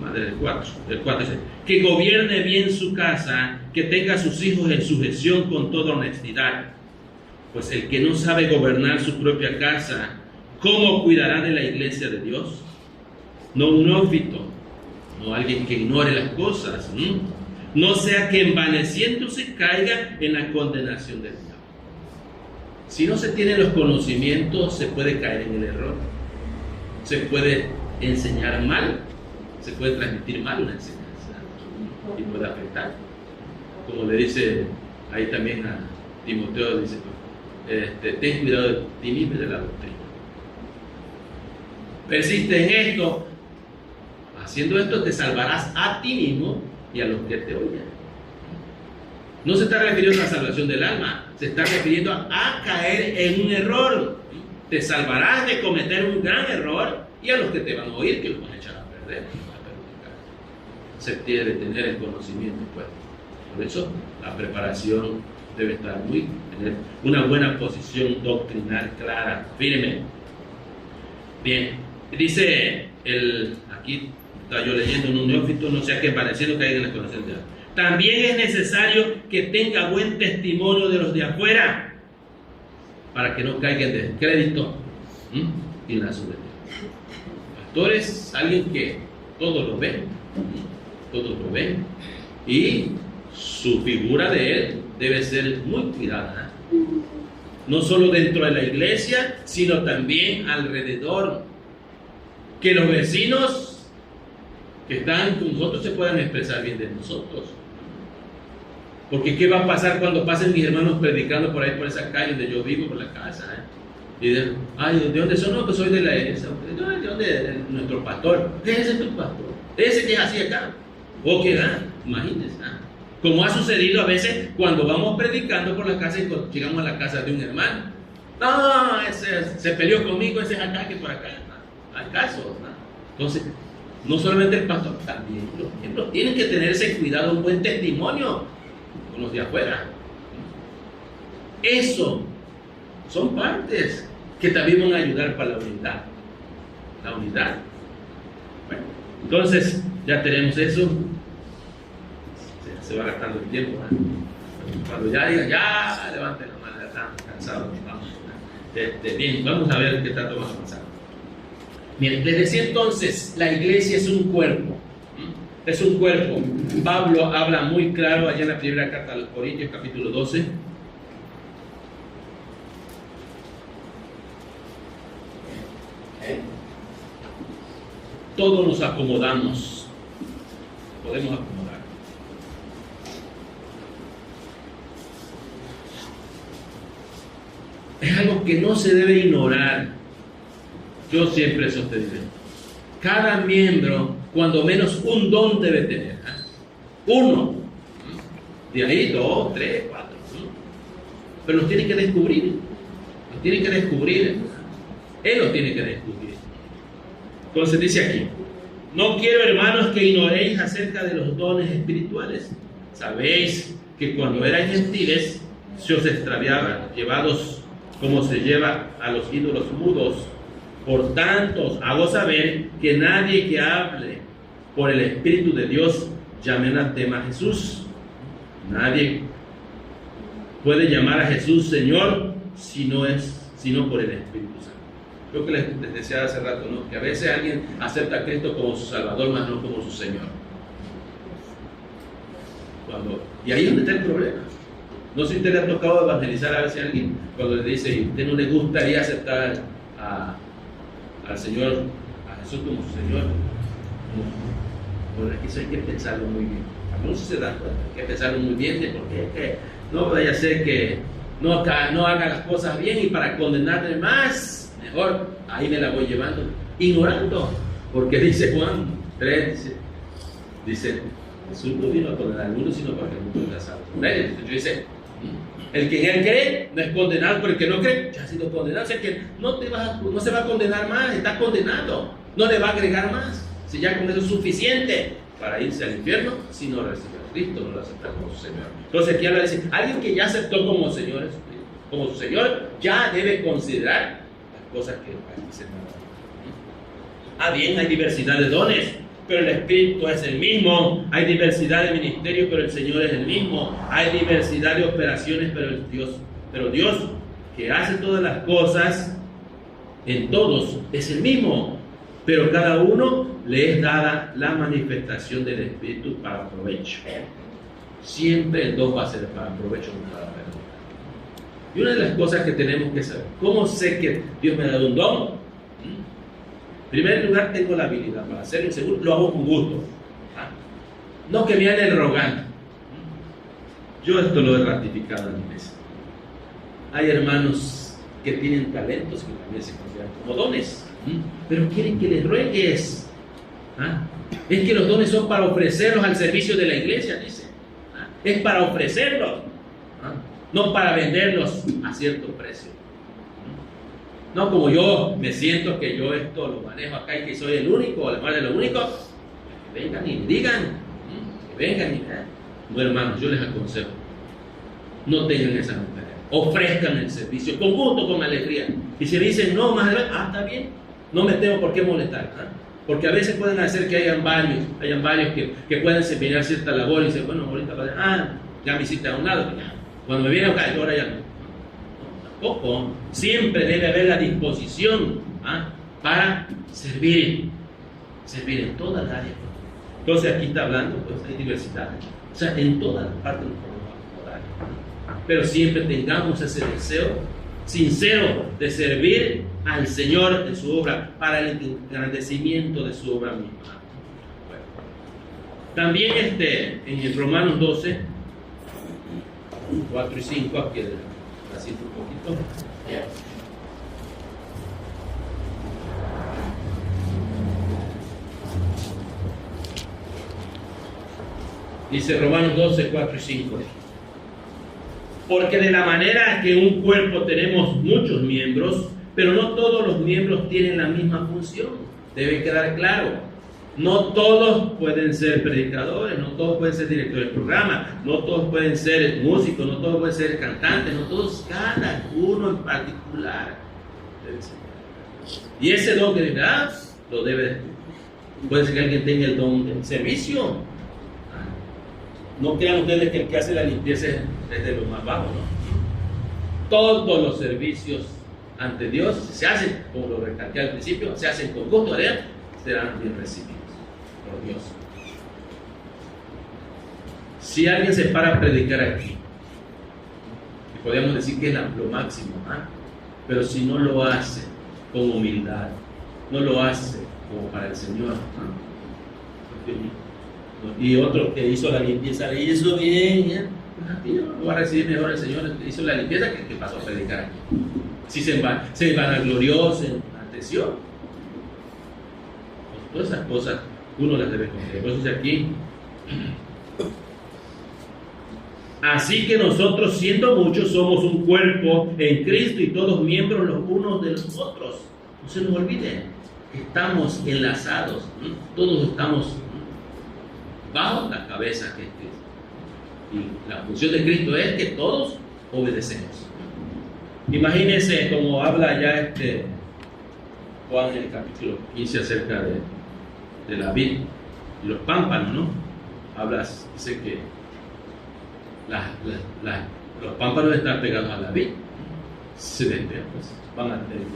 madre del 4 dice, que gobierne bien su casa, que tenga a sus hijos en sujeción con toda honestidad. Pues el que no sabe gobernar su propia casa, ¿cómo cuidará de la iglesia de Dios? No un neófito, no alguien que ignore las cosas, no sea que envaneciéndose caiga en la condenación del diablo. Si no se tienen los conocimientos, se puede caer en el error, se puede enseñar mal, se puede transmitir mal una enseñanza y puede afectar. Como le dice ahí también a Timoteo, dice, ten cuidado de ti mismo y de la doctrina. Persiste en esto. Haciendo esto te salvarás a ti mismo y a los que te oyen. No se está refiriendo a la salvación del alma, se está refiriendo a caer en un error. Te salvarás de cometer un gran error y a los que te van a oír, que los van a echar a perder, a perjudicar. Se tiene que tener el conocimiento, pues. Por eso la preparación debe estar tener una buena posición doctrinal clara, firme. Bien, dice aquí está yo leyendo, en un neófito no sea que pareciendo caiga en la conocimiento de Dios. También es necesario que tenga buen testimonio de los de afuera, para que no caiga en descrédito y en la soberbia. Pastor es alguien que todos lo ven, y su figura de él debe ser muy cuidada, no solo dentro de la iglesia, sino también alrededor, que los vecinos que están con nosotros se puedan expresar bien de nosotros. Porque ¿qué va a pasar cuando pasen mis hermanos predicando por ahí, por esa calle donde yo vivo, por la casa? Y dicen, ay, ¿de dónde son? No, pues soy de la iglesia. ¿De dónde? De nuestro pastor. ¿Ese es tu pastor? ¿Ese que es así acá? ¿O qué da? Imagínense. Como ha sucedido a veces cuando vamos predicando por la casa y llegamos a la casa de un hermano. No, ese se peleó conmigo, ese es acá que por acá. No, hay casos. Entonces, no solamente el pastor, también los miembros tienen que tener ese cuidado, un buen testimonio con los de afuera. Eso son partes que también van a ayudar para la unidad. La unidad. Bueno, entonces ya tenemos eso. Se va gastando el tiempo. Cuando ya diga, ya levanten la mano, ya estamos cansados. Vamos. Bien, vamos a ver qué tanto vamos a avanzar. Bien, les decía entonces, la iglesia es un cuerpo. Es un cuerpo. Pablo habla muy claro allá en la primera carta a los Corintios, capítulo 12. Todos nos acomodamos. Podemos acomodar. Es algo que no se debe ignorar. Yo siempre sostengo. Cada miembro, cuando menos un don debe tener. Uno. De ahí, 2, 3, 4. Pero los tiene que descubrir. Los tiene que descubrir. Él los tiene que descubrir. Entonces dice aquí: no quiero, hermanos, que ignoréis acerca de los dones espirituales. Sabéis que cuando eran gentiles se os extraviaban, llevados como se lleva a los ídolos mudos. Por tanto, os hago saber que nadie que hable por el Espíritu de Dios llamen al tema Jesús. Nadie puede llamar a Jesús Señor sino por el Espíritu Santo. Creo que les decía hace rato, ¿no? Que a veces alguien acepta a Cristo como su Salvador, más no como su Señor. Y ahí es donde está el problema. No sé si usted le ha tocado evangelizar a veces a alguien cuando le dice, ¿y usted no le gustaría aceptar al Señor, a Jesús como su Señor? Bueno, eso hay que pensarlo muy bien. Algunos se dan cuenta, hay que pensarlo muy bien, porque no vaya a ser que no haga las cosas bien y para condenarle más, mejor ahí me la voy llevando, ignorando, porque dice Juan 3, dice Jesús no vino a condenar al mundo, sino para que el mundo sea salvo. Entonces dice, el que en él cree no es condenado, pero el que no cree ya ha sido condenado. O sea que no se va a condenar más, está condenado, no le va a agregar más. Si ya con eso es suficiente para irse al infierno, si no recibe a Cristo, no lo acepta como su Señor. Entonces aquí habla de decir, alguien que ya aceptó como su Señor, ya debe considerar las cosas que aquí se dan. Bien, hay diversidad de dones, pero el Espíritu es el mismo. Hay diversidad de ministerios, pero el Señor es el mismo. Hay diversidad de operaciones, pero Dios que hace todas las cosas en todos es el mismo, pero cada uno le es dada la manifestación del Espíritu para provecho. Siempre el don va a ser para provecho de cada persona. Y una de las cosas que tenemos que saber, ¿cómo sé que Dios me ha dado un don? En primer lugar, tengo la habilidad para hacerlo, y segundo, lo hago con gusto. No que me anden rogando. Yo esto lo he ratificado en mi mesa. Hay hermanos que tienen talentos que también se consideran como dones, pero quieren que les ruegues. Es que los dones son para ofrecerlos al servicio de la iglesia, dice. Es para ofrecerlos, no para venderlos a cierto precio. No como yo me siento que yo esto lo manejo acá y que soy el único, además de lo único, que vengan y me digan, que vengan y no, hermanos, yo les aconsejo, no tengan esa mentalidad, ofrezcan el servicio con gusto, con alegría. Y si dicen no, más adelante, está bien, no me tengo por qué molestar, porque a veces pueden hacer que hayan varios que pueden desempeñar cierta labor y dicen, bueno, ahorita ya me hiciste a un lado, cuando me viene acá, ahora ya no. Tampoco, siempre debe haber la disposición para servir en todas las áreas. Entonces aquí está hablando, pues hay diversidad, o sea, en todas las partes nos podemos acomodar, pero siempre tengamos ese deseo sincero de servir al Señor de su obra, para el engrandecimiento de su obra misma. Bueno, también en el Romanos 12, 4 y 5, aquí así un poquito. Dice Romanos 12, 4 y 5. Porque de la manera que un cuerpo tenemos muchos miembros, pero no todos los miembros tienen la misma función. Debe quedar claro. No todos pueden ser predicadores, no todos pueden ser directores de programa, no todos pueden ser músicos, no todos pueden ser cantantes, no todos, cada uno en particular debe ser. Y ese don que lo debe. Puede ser que alguien tenga el don del servicio. No crean ustedes que el que hace la limpieza es de lo más bajo, ¿no? Todos los servicios ante Dios se hacen, como lo recalqué al principio, se hacen con gusto, serán bien recibidos por Dios. Si alguien se para a predicar aquí, y podríamos decir que es lo máximo, pero si no lo hace con humildad, no lo hace como para el Señor, y otro que hizo la limpieza, le hizo bien, no va a recibir mejor el Señor, hizo la limpieza que pasó a predicar aquí. Si se vanaglorió, se enalteció. Todas esas cosas uno las debe conocer. Por eso dice aquí, así que nosotros, siendo muchos, somos un cuerpo en Cristo y todos miembros los unos de los otros. No se nos olvide, estamos enlazados, todos estamos bajo la cabeza que es Cristo. Y la función de Cristo es que todos obedecemos. Imagínense como habla ya Juan en el capítulo 15 acerca de la vid y los pámpanos, ¿no? dice que los pámpanos están pegados a la vid, se despegan, pues van a tener.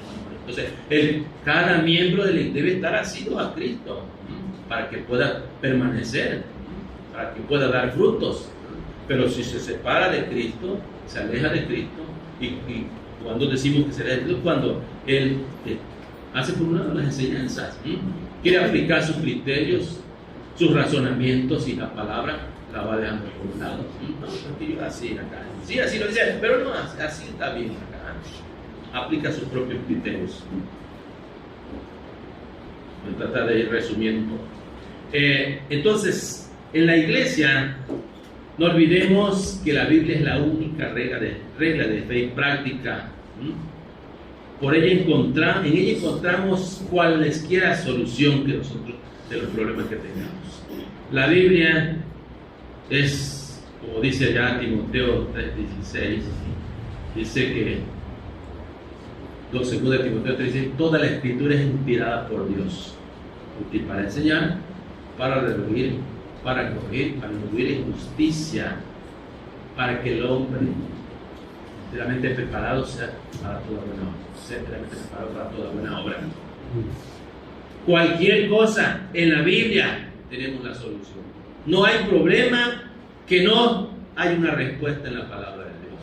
Entonces, cada miembro debe estar asido a Cristo para que pueda permanecer, para que pueda dar frutos. Pero si se separa de Cristo, se aleja de Cristo, y cuando decimos que se aleja de Cristo, cuando Él hace por un lado las enseñanzas, quiere aplicar sus criterios, sus razonamientos, y la palabra la va dejando por un lado. No, porque yo así acá, sí, así lo dice, pero no, así está bien acá. Aplica sus propios criterios. Voy a tratar de ir resumiendo un poco. Entonces, en la iglesia, no olvidemos que la Biblia es la única regla de fe y práctica. En ella encontramos cualesquiera solución que nosotros de los problemas que tengamos. La Biblia es, como dice ya Timoteo 3:16, dice que 2 de Timoteo 3:16, toda la escritura es inspirada por Dios, útil para enseñar, para redarguir, para corregir, para instruir en justicia, para que el hombre enteramente preparado sea para toda buena obra. Sea enteramente preparado para toda buena obra. Cualquier cosa en la Biblia tenemos la solución. No hay problema que no hay una respuesta en la palabra de Dios.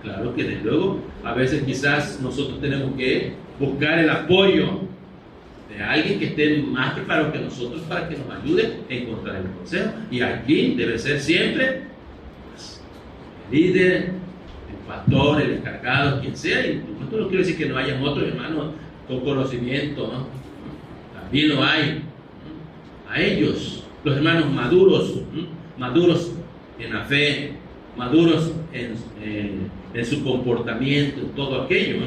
Claro que desde luego, a veces quizás nosotros tenemos que buscar el apoyo de alguien que esté más preparado que nosotros para que nos ayude a encontrar el consejo. Y aquí debe ser siempre pues, el líder, el pastor, el encargado, quien sea. Y esto no quiere decir que no hayan otros hermanos con conocimiento, ¿no? También lo hay. A ellos, los hermanos maduros, maduros en la fe, maduros en su comportamiento, en todo aquello, ¿no?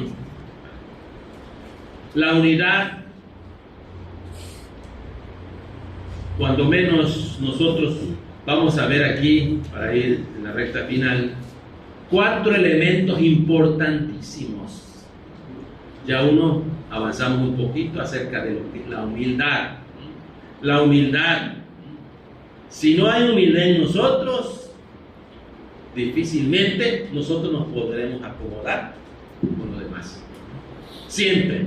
La unidad, cuando menos nosotros vamos a ver aquí, para ir en la recta final, 4 elementos importantísimos. Ya avanzamos un poquito acerca de lo que es la humildad. La humildad. Si no hay humildad en nosotros, difícilmente nosotros nos podremos acomodar con los demás. Siempre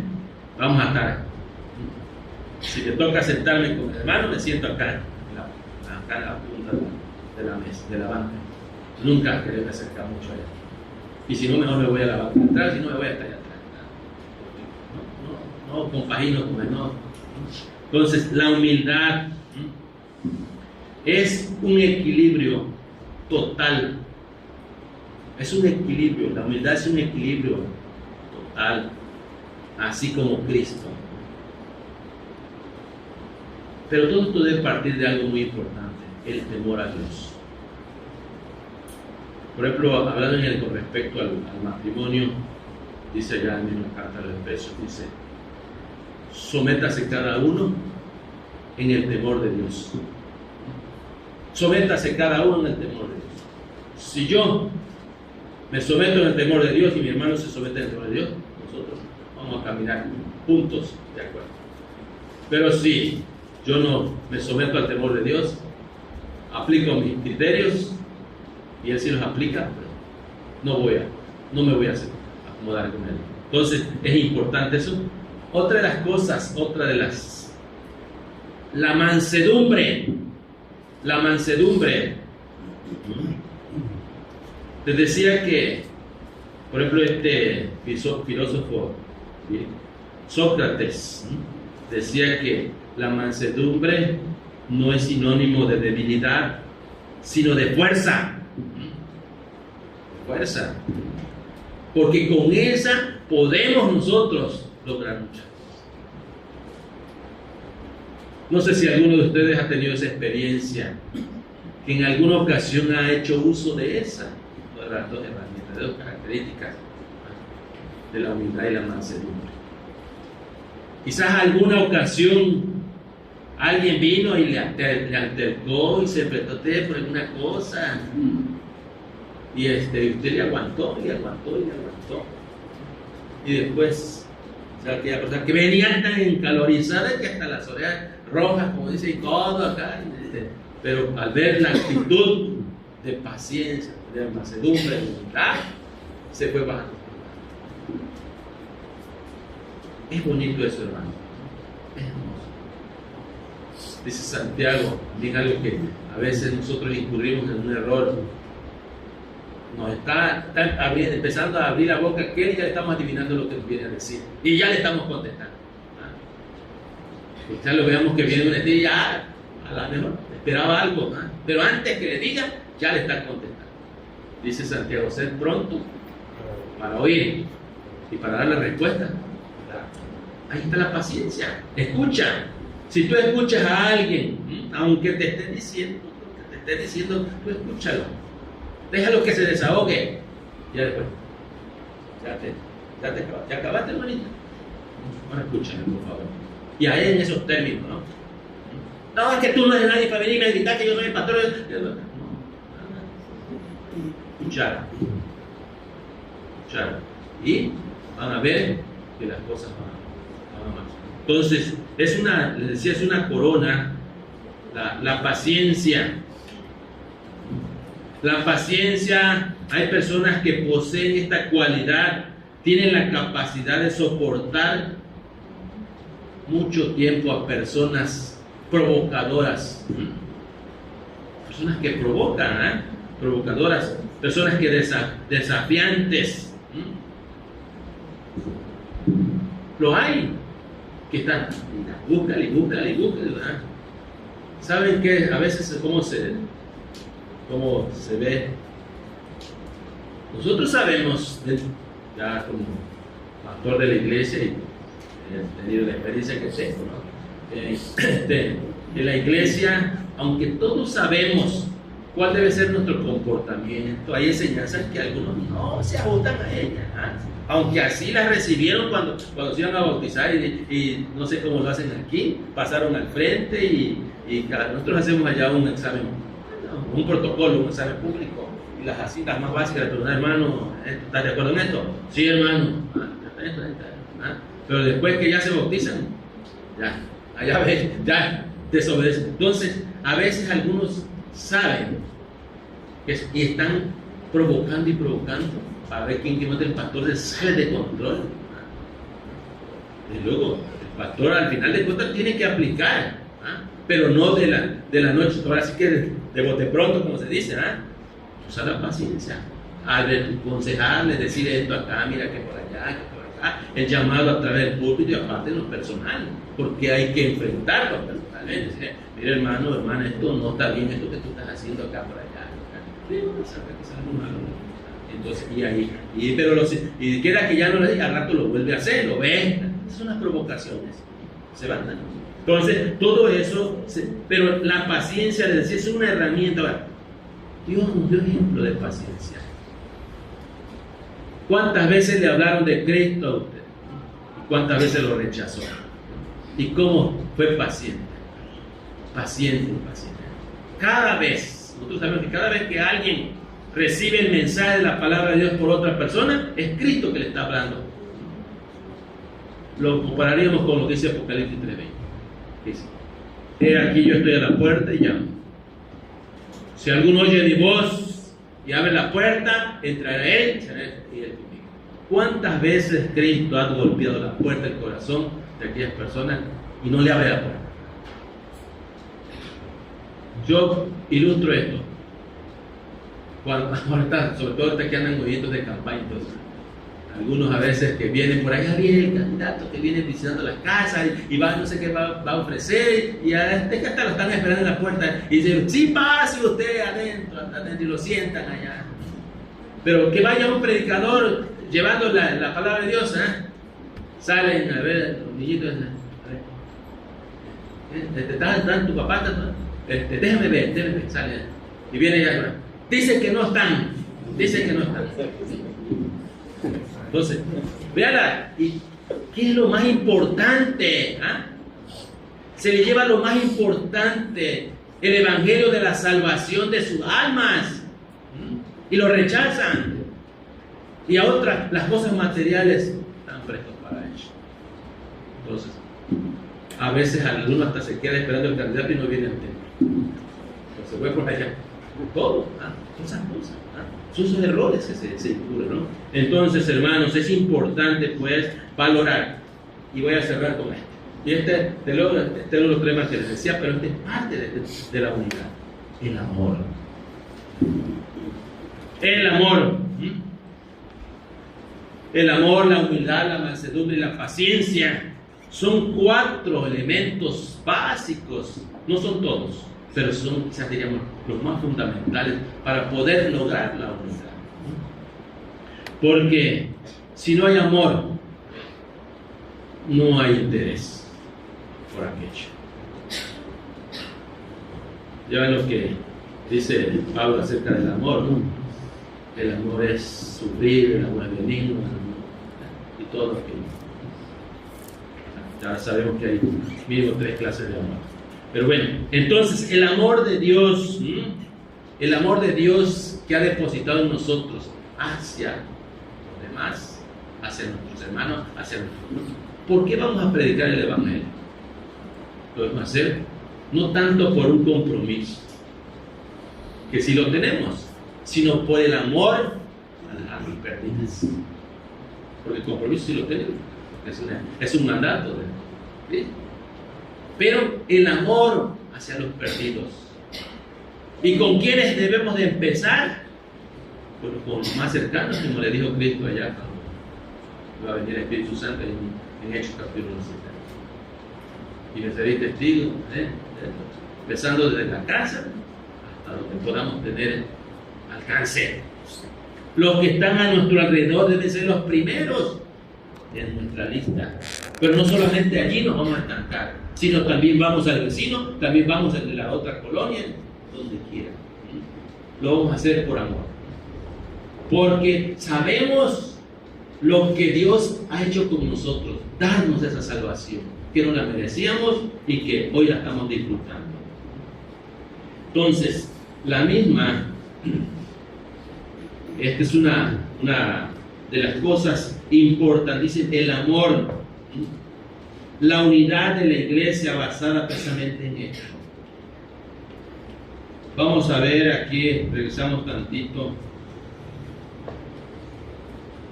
vamos a estar. Si te toca sentarme con el hermano, me siento acá en la punta de la mesa, de la banca. Nunca quererme acercar mucho allá. Y si no, mejor me voy a la banca atrás, si no me voy a estar allá atrás. No compagino con él, no. Entonces, la humildad es un equilibrio total. Es un equilibrio, la humildad es un equilibrio total, así como Cristo. Pero todo esto debe partir de algo muy importante, el temor a Dios. Por ejemplo, hablando con respecto al matrimonio, dice allá en la carta de los Efesios, dice: sométase cada uno en el temor de Dios. Sométase cada uno en el temor de Dios. Si yo me someto en el temor de Dios y mi hermano se somete en el temor de Dios, nosotros vamos a caminar juntos, de acuerdo. Pero si yo no me someto al temor de Dios, aplico mis criterios y Él sí los aplica, pues no me voy a acomodar con Él. Entonces es importante eso. Otra de las cosas, la mansedumbre. La mansedumbre. Les decía que, por ejemplo, este filósofo Sócrates decía que la mansedumbre no es sinónimo de debilidad, sino de fuerza. Fuerza. Porque con esa podemos nosotros lograr muchas cosas. No sé si alguno de ustedes ha tenido esa experiencia, que en alguna ocasión ha hecho uso de las dos herramientas, de dos características de la humildad y la mansedumbre. Quizás alguna ocasión alguien vino y le altercó y se enfrentó a usted por alguna cosa, y usted le aguantó. Y después, o sea, aquella persona que venía tan encalorizada que hasta las orejas rojas, como dice, y todo acá, pero al ver la actitud de paciencia, de mansedumbre, de humildad, se fue bajando. Es bonito eso, hermano. Es hermoso. Dice Santiago, también algo que a veces nosotros incurrimos en un error. Nos está empezando a abrir la boca, que ya le estamos adivinando lo que nos viene a decir. Y ya le estamos contestando. Ya lo veamos que viene un día, ya a lo mejor esperaba algo, pero antes que le diga, ya le están contestando. Dice Santiago, sed pronto para oír y para dar la respuesta. Ahí está la paciencia. Escucha. Si tú escuchas a alguien, aunque te esté diciendo lo que te esté diciendo, tú escúchalo. Déjalo que se desahogue. Ya después. Ya acabaste, hermanita. Ahora escúchame, por favor. Y ahí en esos términos, ¿no? No, es que tú no eres nadie para venir a gritar que yo soy el pastor. No. Escuchar. Y van a ver que las cosas van a más. Entonces, les decía, es una corona, la paciencia. La paciencia, hay personas que poseen esta cualidad, tienen la capacidad de soportar mucho tiempo a personas provocadoras. Personas que provocan, provocadoras, personas que desafiantes. Lo hay, que están, búscale, ¿verdad? ¿Saben qué? A veces, ¿cómo se ve? Nosotros sabemos, ya como pastor de la iglesia, y he tenido la experiencia que tengo, ¿no? En la iglesia, aunque todos sabemos cuál debe ser nuestro comportamiento, hay enseñanzas que algunos no se ajustan a ellas, aunque así las recibieron cuando se iban a bautizar, y no sé cómo lo hacen aquí, pasaron al frente y nosotros hacemos allá un examen, un protocolo, un examen público, y las más básicas, hermano, ¿estás de acuerdo en esto? Sí, hermano. Pero después que ya se bautizan, ya desobedecen. Entonces, a veces algunos saben y están provocando para ver quién más del pastor se sale de control. Y luego, el pastor al final de cuentas tiene que aplicar, pero no de la noche, ahora sí que de bote pronto, como se dice, usar la paciencia, al aconsejarle, decir esto acá, mira que por allá, que por acá, el llamado a través del púlpito y aparte en lo personal, porque hay que enfrentarlo personalmente, decir, mira hermano, hermana, esto no está bien, esto que tú estás haciendo acá por allá, sabe que es algo malo, ¿no? Entonces, y queda que ya no le diga, al rato lo vuelve a hacer, lo ve, esas son las provocaciones, se van dando. Entonces, todo eso, pero la paciencia, les decía, es una herramienta. Ahora, Dios nos dio ejemplo de paciencia. ¿Cuántas veces le hablaron de Cristo a usted? ¿Y cuántas veces lo rechazó? ¿Y cómo fue paciente? Paciente. Cada vez, nosotros sabemos que cada vez que alguien recibe el mensaje de la palabra de Dios por otra persona, es Cristo que le está hablando. Lo compararíamos con lo que dice Apocalipsis 3:20. Dice, he aquí yo estoy a la puerta y llamo. Si alguno oye mi voz y abre la puerta, entrará él y él conmigo. ¿Cuántas veces Cristo ha golpeado la puerta del corazón de aquellas personas y no le abre la puerta? Yo ilustro esto. Sobre todo ahorita que andan movimientos de campaña, entonces, algunos a veces que vienen por allá, viene el candidato que viene visitando las casas y va, no sé qué va a ofrecer, y a que hasta lo están esperando en la puerta y dicen, sí, pase usted adentro, y lo sientan allá. Pero que vaya un predicador llevando la palabra de Dios, salen a ver los niñitos, ¿están tu papá? Déjame ver, salen, y viene ya, dicen que no están. Entonces, véala, ¿y qué es lo más importante? Se le lleva lo más importante, el evangelio de la salvación de sus almas, y lo rechazan. Y a otras, las cosas materiales están prestos para ello. Entonces, a veces alguno hasta se queda esperando el candidato y no viene al templo. se fue por allá. Todo, esas cosas, son esos errores que se incurren, ¿no? Entonces, hermanos, es importante pues valorar, y voy a cerrar con esto. Y este es los temas que les decía, pero este es parte de la unidad. El amor. El amor. El amor, la humildad, la mansedumbre y la paciencia son 4 elementos básicos. No son todos, pero son, quizás diríamos, los más fundamentales para poder lograr la unidad. Porque si no hay amor, no hay interés por aquello. Ya ven lo que dice Pablo acerca del amor, ¿no? El amor es sufrir, el amor es benigno, y todo lo que... Ya sabemos que hay mínimo 3 clases de amor. Pero bueno, entonces el amor de Dios, el amor de Dios que ha depositado en nosotros hacia los demás, hacia nuestros hermanos, hacia nosotros. ¿Por qué vamos a predicar el Evangelio? Lo debemos hacer no tanto por un compromiso, que sí lo tenemos, sino por el amor a las perdidas. Porque el compromiso sí lo tenemos, es un mandato. ¿Sí? Pero el amor hacia los perdidos. ¿Y con quiénes debemos de empezar? Bueno, con los más cercanos, como le dijo Cristo allá cuando va a venir el Espíritu Santo en Hechos capítulo 7. Y me seréis testigos, empezando desde la casa hasta donde podamos tener alcance. Los que están a nuestro alrededor deben ser los primeros en nuestra lista. Pero no solamente allí nos vamos a estancar, sino también vamos al vecino, también vamos al de la otra colonia, donde quiera. Lo vamos a hacer por amor. Porque sabemos lo que Dios ha hecho con nosotros, darnos esa salvación, que no la merecíamos y que hoy la estamos disfrutando. Entonces, la misma, esta es una de las cosas importantes, dice el amor, la unidad de la iglesia basada precisamente en esto. Vamos a ver aquí, regresamos tantito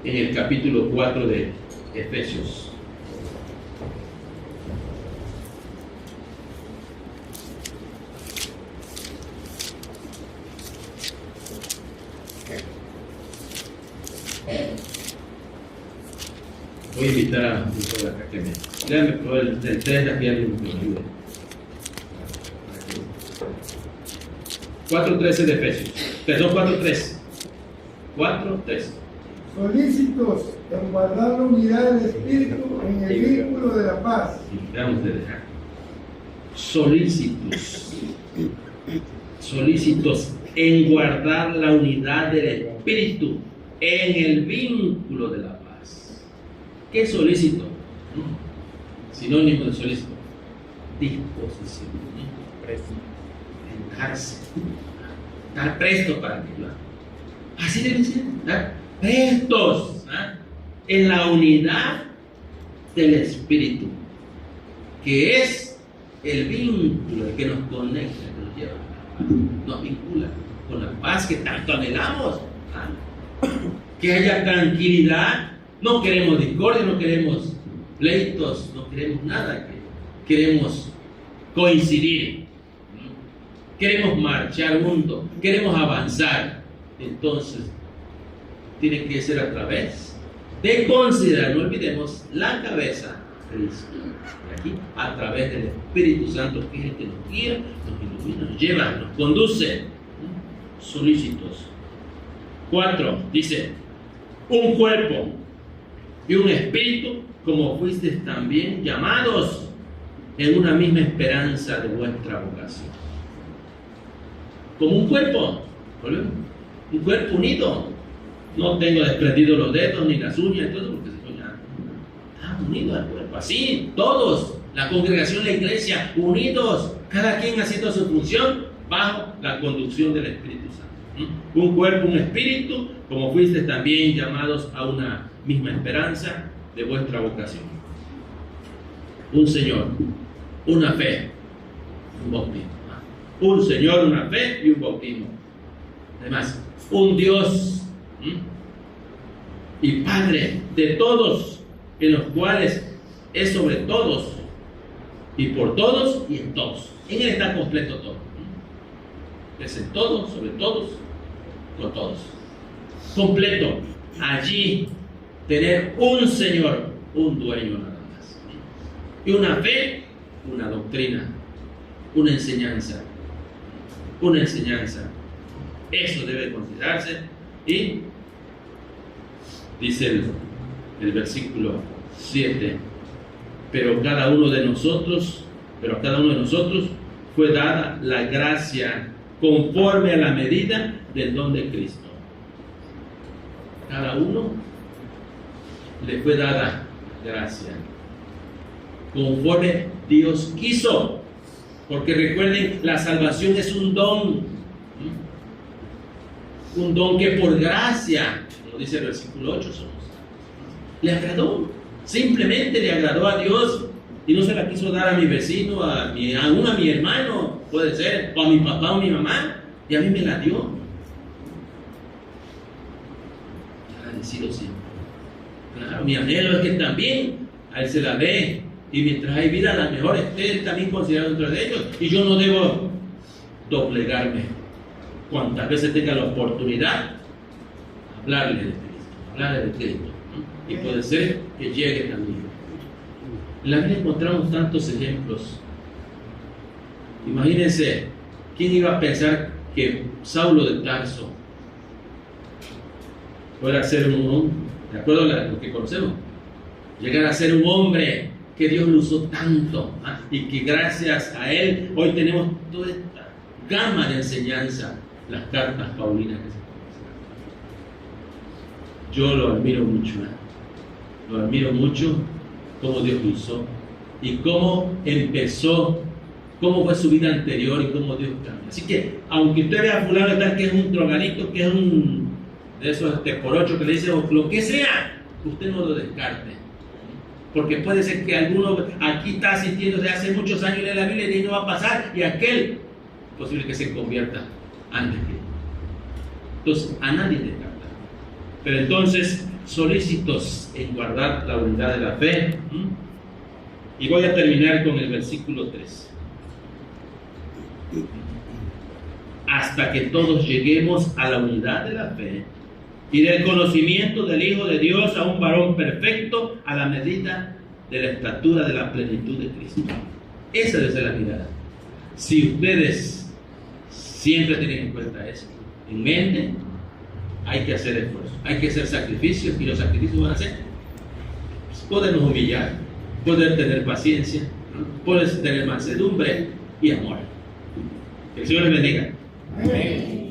en el capítulo 4 de Efesios. Voy a invitar a un poco acá que me... Léame por el 3 de aquí alguien que me ayude. 4.13 de Efesios. Perdón, 4.3. 4.3. Solícitos en guardar la unidad del Espíritu en el vínculo de la paz. Vamos a dejar. Solícitos en guardar la unidad del Espíritu en el vínculo de la paz. ¿Qué es solícito? Sinónimo de solícito. Disposición. Darse. Estar presto para ayudar. Así debe ser. ¿Verdad? Prestos en la unidad del Espíritu, que es el vínculo que nos conecta, que nos lleva a la paz, nos vincula con la paz que tanto anhelamos. Que haya tranquilidad. No queremos discordia, no queremos pleitos, no queremos nada, queremos coincidir, queremos marchar juntos, queremos avanzar. Entonces tiene que ser a través de considerar, no olvidemos, la cabeza, Cristo. Y aquí, a través del Espíritu Santo, que es el que nos guía, nos ilumina, nos lleva, nos conduce. Solícitos. 4, dice, un cuerpo y un espíritu, como fuisteis también llamados en una misma esperanza de vuestra vocación. Como un cuerpo, ¿volvemos? Un cuerpo unido. No tengo desprendidos los dedos ni las uñas, todo porque se coña. Estamos unidos al cuerpo, así, todos, la congregación, la iglesia, unidos, cada quien haciendo su función bajo la conducción del Espíritu Santo. Un cuerpo, un espíritu, como fuisteis también llamados a una misma esperanza de vuestra vocación. Un Señor, una fe, un bautismo. un Señor, una fe y un bautismo. Además, un Dios y Padre de todos, en los cuales es sobre todos y por todos y en todos. En Él está completo todo. Es en todos, sobre todos, con todos. Completo. Allí tener un Señor, un dueño nada más. Y una fe, una doctrina, una enseñanza. Una enseñanza. Eso debe considerarse. Y dice el versículo 7, pero a cada uno de nosotros fue dada la gracia conforme a la medida del don de Cristo. Cada uno le fue dada gracia conforme Dios quiso, porque recuerden, la salvación es un don que por gracia, como dice el versículo 8, somos. Le agradó, simplemente le agradó a Dios y no se la quiso dar a mi vecino, a mi hermano, puede ser, o a mi papá o mi mamá, y a mí me la dio. Agradecido siempre. Claro, mi anhelo es que también a Él se la dé, y mientras hay vida, a lo mejor esté también considerado dentro de ellos, y yo no debo doblegarme. Cuantas veces tenga la oportunidad, hablarle de Cristo, ¿no? Y puede ser que llegue también. En la Biblia encontramos tantos ejemplos. Imagínense, ¿quién iba a pensar que Saulo de Tarso fuera a ser un hombre, de acuerdo a lo que conocemos, llegar a ser un hombre que Dios lo usó tanto, y que gracias a él hoy tenemos toda esta gama de enseñanza, las cartas paulinas que se conocen? Yo lo admiro mucho, cómo Dios lo usó y cómo empezó, cómo fue su vida anterior y cómo Dios cambia. Así que, aunque usted vea a fulano de tal que es un drogadicto, que es un de esos por 8 que le dice, o lo que sea, usted no lo descarte. Porque puede ser que alguno aquí está asistiendo desde hace muchos años en la Biblia y no va a pasar, y aquel es posible que se convierta antes que él. Entonces, a nadie descarta. Pero entonces, solícitos en guardar la unidad de la fe. Y voy a terminar con el versículo 3. Hasta que todos lleguemos a la unidad de la fe y del conocimiento del Hijo de Dios, a un varón perfecto, a la medida de la estatura de la plenitud de Cristo. Esa debe ser la mirada. Si ustedes siempre tienen en cuenta eso en mente, hay que hacer esfuerzo, hay que hacer sacrificios, y los sacrificios van a ser podernos humillar, poder tener paciencia, poder tener mansedumbre y amor. Que el Señor les bendiga. Amén.